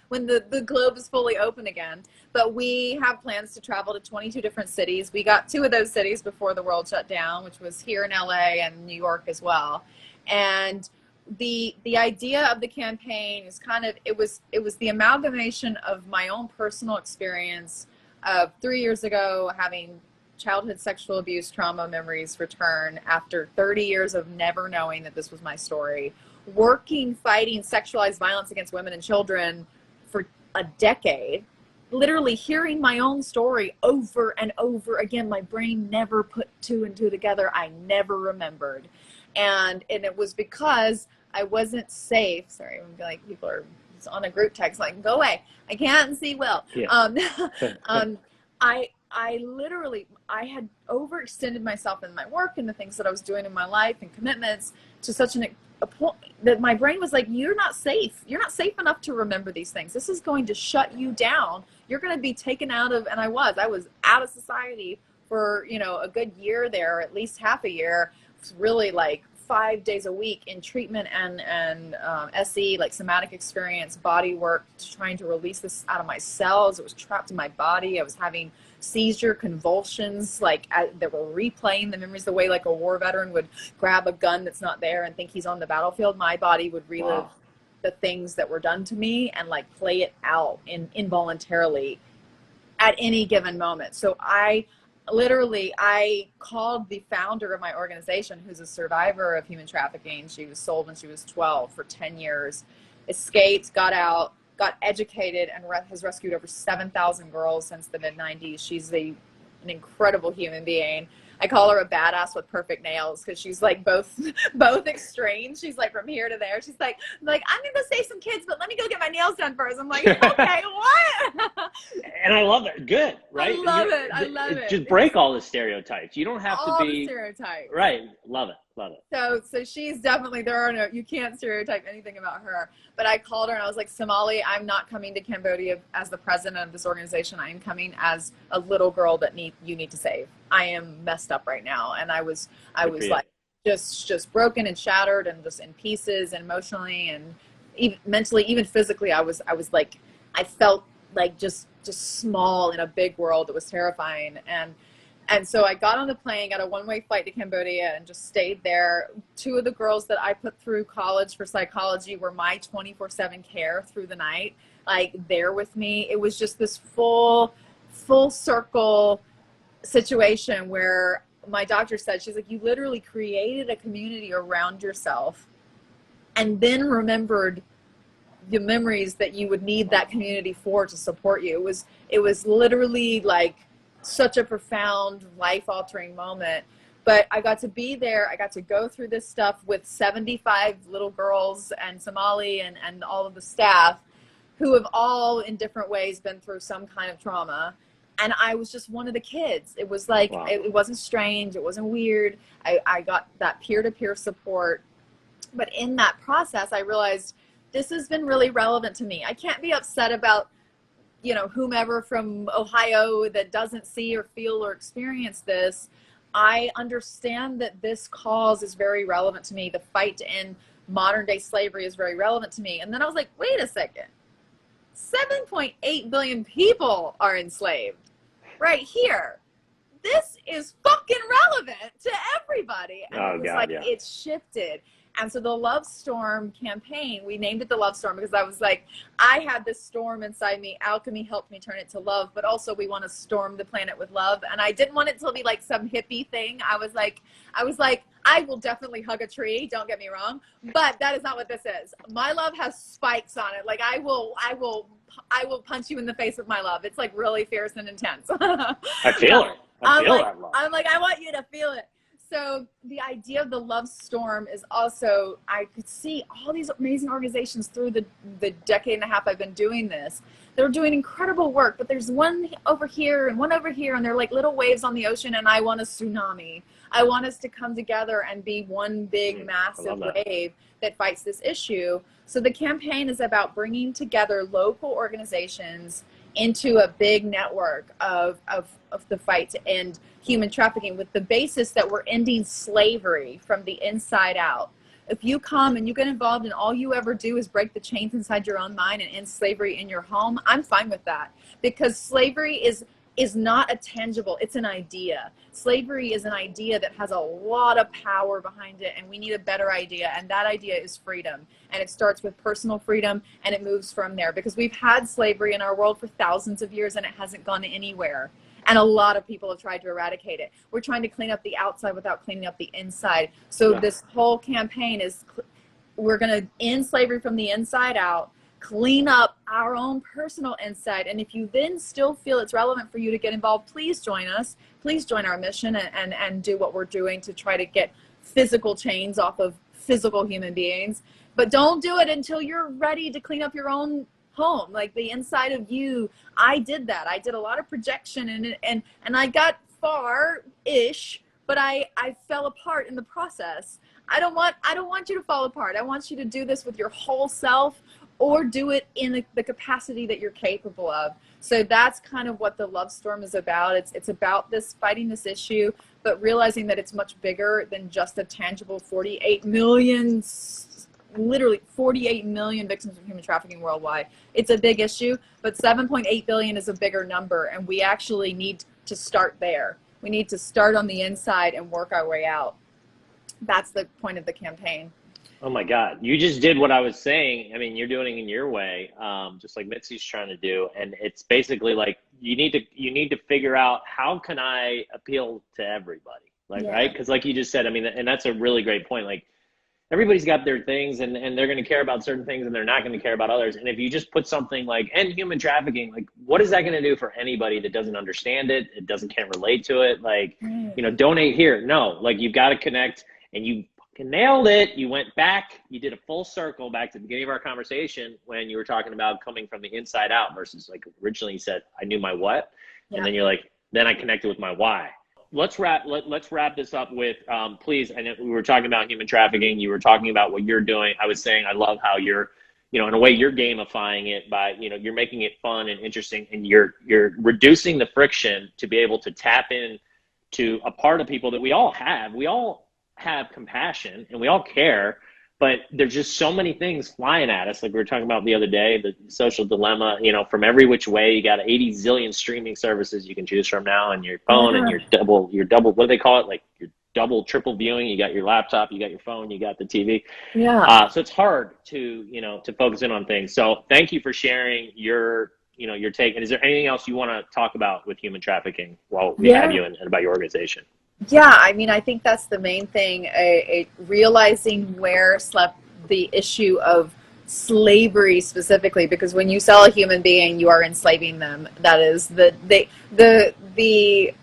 when the globe is fully open again. But we have plans to travel to 22 different cities. We got 2 of those cities before the world shut down, which was here in LA and New York as well, and the idea of the campaign is kind of it was the amalgamation of my own personal experience of 3 years ago having childhood sexual abuse trauma memories return after 30 years of never knowing that this was my story, working fighting sexualized violence against women and children for a decade, literally hearing my own story over and over again. My brain never put 2 and 2 together. I never remembered, and it was because I wasn't safe. Sorry, I'm like people are on a group text like, go away. I can't see well. Yeah. I literally had overextended myself in my work and the things that I was doing in my life and commitments to such a point that my brain was like, you're not safe. You're not safe enough to remember these things. This is going to shut you down. You're going to be taken out of, and I was out of society for, a good year there, at least half a year. It was really like 5 days a week in treatment and SE, like somatic experience, body work, trying to release this out of my cells. It was trapped in my body. I was having seizure convulsions, like that were replaying the memories the way like a war veteran would grab a gun that's not there and think he's on the battlefield. My body would relive the things that were done to me and like play it out involuntarily at any given moment. So I called the founder of my organization, who's a survivor of human trafficking. She was sold when she was 12 for 10 years, escaped, got out, got educated, and has rescued over 7,000 girls since the mid-90s. She's an incredible human being. I call her a badass with perfect nails because she's like both extremes. She's like from here to there. She's like I'm gonna go save some kids, but let me go get my nails done first. I'm like, okay, what? And I love it. Good, right? I love it. Just break all the stereotypes. You don't have to be the stereotypes. Right. Love it. So she's definitely, you can't stereotype anything about her. But I called her and I was like, Somali, I'm not coming to Cambodia as the president of this organization. I am coming as a little girl that you need to save. I am messed up right now. And I was like just broken and shattered and just in pieces, and emotionally and even mentally, even physically. I was like, I felt like just small in a big world that was terrifying. And so I got on the plane, got a one-way flight to Cambodia, and just stayed there. 2 of the girls that I put through college for psychology were my 24/7 care through the night, like there with me. It was just this full circle situation where my doctor said, she's like, you literally created a community around yourself and then remembered the memories that you would need that community for to support you. It was literally like such a profound, life-altering moment. But I got to be there. I got to go through this stuff with 75 little girls and Somali and all of the staff who have all in different ways been through some kind of trauma. And I was just one of the kids. It was like, it wasn't strange. It wasn't weird. I got that peer-to-peer support. But in that process, I realized this has been really relevant to me. I can't be upset about whomever from Ohio that doesn't see or feel or experience this. I understand that this cause is very relevant to me. The fight to end modern day slavery is very relevant to me. And then I was like, wait a second, 7.8 billion people are enslaved right here. this is fucking relevant to everybody. And Oh it was God, like, yeah. it shifted. And so the Love Storm campaign, we named it the Love Storm because I was like, I had this storm inside me. Alchemy helped me turn it to love, but also we want to storm the planet with love. And I didn't want it to be like some hippie thing. I was like, I will definitely hug a tree. Don't get me wrong, but that is not what this is. My love has spikes on it. Like I will punch you in the face with my love. It's like really fierce and intense. I feel it. I feel that love. I'm like, I want you to feel it. So the idea of the Love Storm is also, I could see all these amazing organizations through the decade and a half I've been doing this. They're doing incredible work, but there's one over here and one over here, and they're like little waves on the ocean, and I want a tsunami. I want us to come together and be one big, massive wave that fights this issue. So the campaign is about bringing together local organizations into a big network of the fight to end human trafficking, with the basis that we're ending slavery from the inside out. If you come and you get involved and all you ever do is break the chains inside your own mind and end slavery in your home, I'm fine with that, because slavery is not a tangible, it's an idea. Slavery is an idea that has a lot of power behind it, and we need a better idea, and that idea is freedom. And it starts with personal freedom, and it moves from there, because we've had slavery in our world for thousands of years and it hasn't gone anywhere. And a lot of people have tried to eradicate it. We're trying to clean up the outside without cleaning up the inside. So this whole campaign is, we're going to end slavery from the inside out, clean up our own personal inside. And if you then still feel it's relevant for you to get involved, please join us. Please join our mission and do what we're doing to try to get physical chains off of physical human beings. But don't do it until you're ready to clean up your own home, like the inside of you. I did that. I did a lot of projection and I got far-ish, but I fell apart in the process. I don't want you to fall apart. I want you to do this with your whole self, or do it in the capacity that you're capable of. So that's kind of what the Love Storm is about. It's about this, fighting this issue, but realizing that it's much bigger than just a tangible 48 million, literally 48 million victims of human trafficking worldwide. It's a big issue, but 7.8 billion is a bigger number, and we actually need to start there. We need to start on the inside and work our way out. That's the point of the campaign. Oh my God, you just did what I was saying. I mean, you're doing it in your way, just like Mitzi's trying to do. And it's basically like, you need to figure out, how can I appeal to everybody? Like, right? Because like you just said, I mean, and that's a really great point. Like, everybody's got their things, and they're going to care about certain things, and they're not going to care about others. And if you just put something like end human trafficking, like, what is that going to do for anybody that doesn't understand it? It can't relate to it. Like, you know, donate here. No, like, you've got to connect, and you nailed it. You went back, you did a full circle back to the beginning of our conversation when you were talking about coming from the inside out versus, like, originally you said, I knew my what, and then you're like, then I connected with my why. Let's wrap this up with, please. I know we were talking about human trafficking. You were talking about what you're doing. I was saying, I love how you're, you know, in a way you're gamifying it by, you know, you're making it fun and interesting, and you're reducing the friction to be able to tap in to a part of people that we all have. We all have compassion and we all care, but there's just so many things flying at us. Like we were talking about the other day, the social dilemma, you know, from every which way. You got 80 zillion streaming services you can choose from now on your phone, and your double, what do they call it? Like your double, triple viewing. You got your laptop, you got your phone, you got the TV. So it's hard to, you know, to focus in on things. So thank you for sharing your, you know, your take. And is there anything else you want to talk about with human trafficking while we have you, and about your organization? Yeah, I mean, I think that's the main thing, realizing where the issue of slavery specifically, because when you sell a human being, you are enslaving them. That is the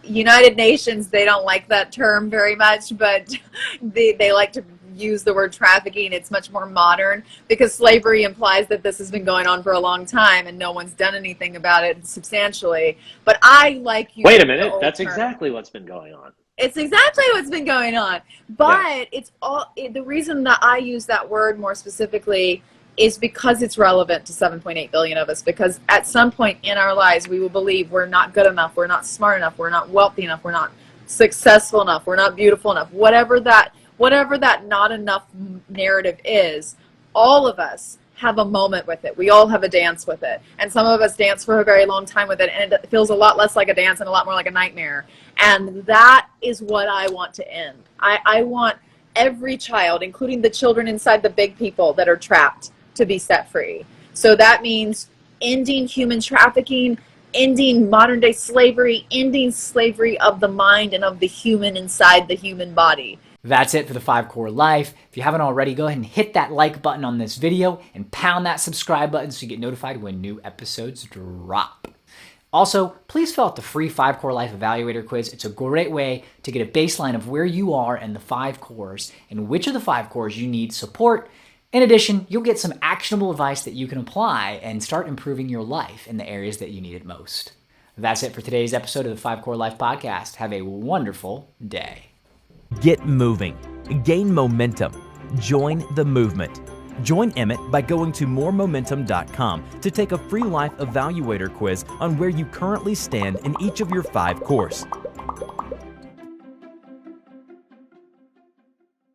United Nations, they don't like that term very much, but they like to use the word trafficking. It's much more modern, because slavery implies that this has been going on for a long time and no one's done anything about it substantially. But I like you. Wait a minute, that's exactly what's been going on. It's exactly what's been going on. But it's all, the reason that I use that word more specifically is because it's relevant to 7.8 billion of us. Because at some point in our lives, we will believe we're not good enough, we're not smart enough, we're not wealthy enough, we're not successful enough, we're not beautiful enough. Whatever that not enough narrative is, all of us have a moment with it. We all have a dance with it. And some of us dance for a very long time with it, and it feels a lot less like a dance and a lot more like a nightmare. And that is what I want to end. I want every child, including the children inside the big people that are trapped, to be set free. So that means ending human trafficking, ending modern day slavery, ending slavery of the mind and of the human inside the human body. That's it for the 5 Core Life. If you haven't already, go ahead and hit that like button on this video and pound that subscribe button so you get notified when new episodes drop. Also, please fill out the free 5 Core Life Evaluator quiz. It's a great way to get a baseline of where you are in the 5 cores and which of the 5 cores you need support. In addition, you'll get some actionable advice that you can apply and start improving your life in the areas that you need it most. That's it for today's episode of the 5 Core Life Podcast. Have a wonderful day. Get moving. Gain momentum. Join the movement. Join Emmett by going to moremomentum.com to take a free life evaluator quiz on where you currently stand in each of your 5 cores.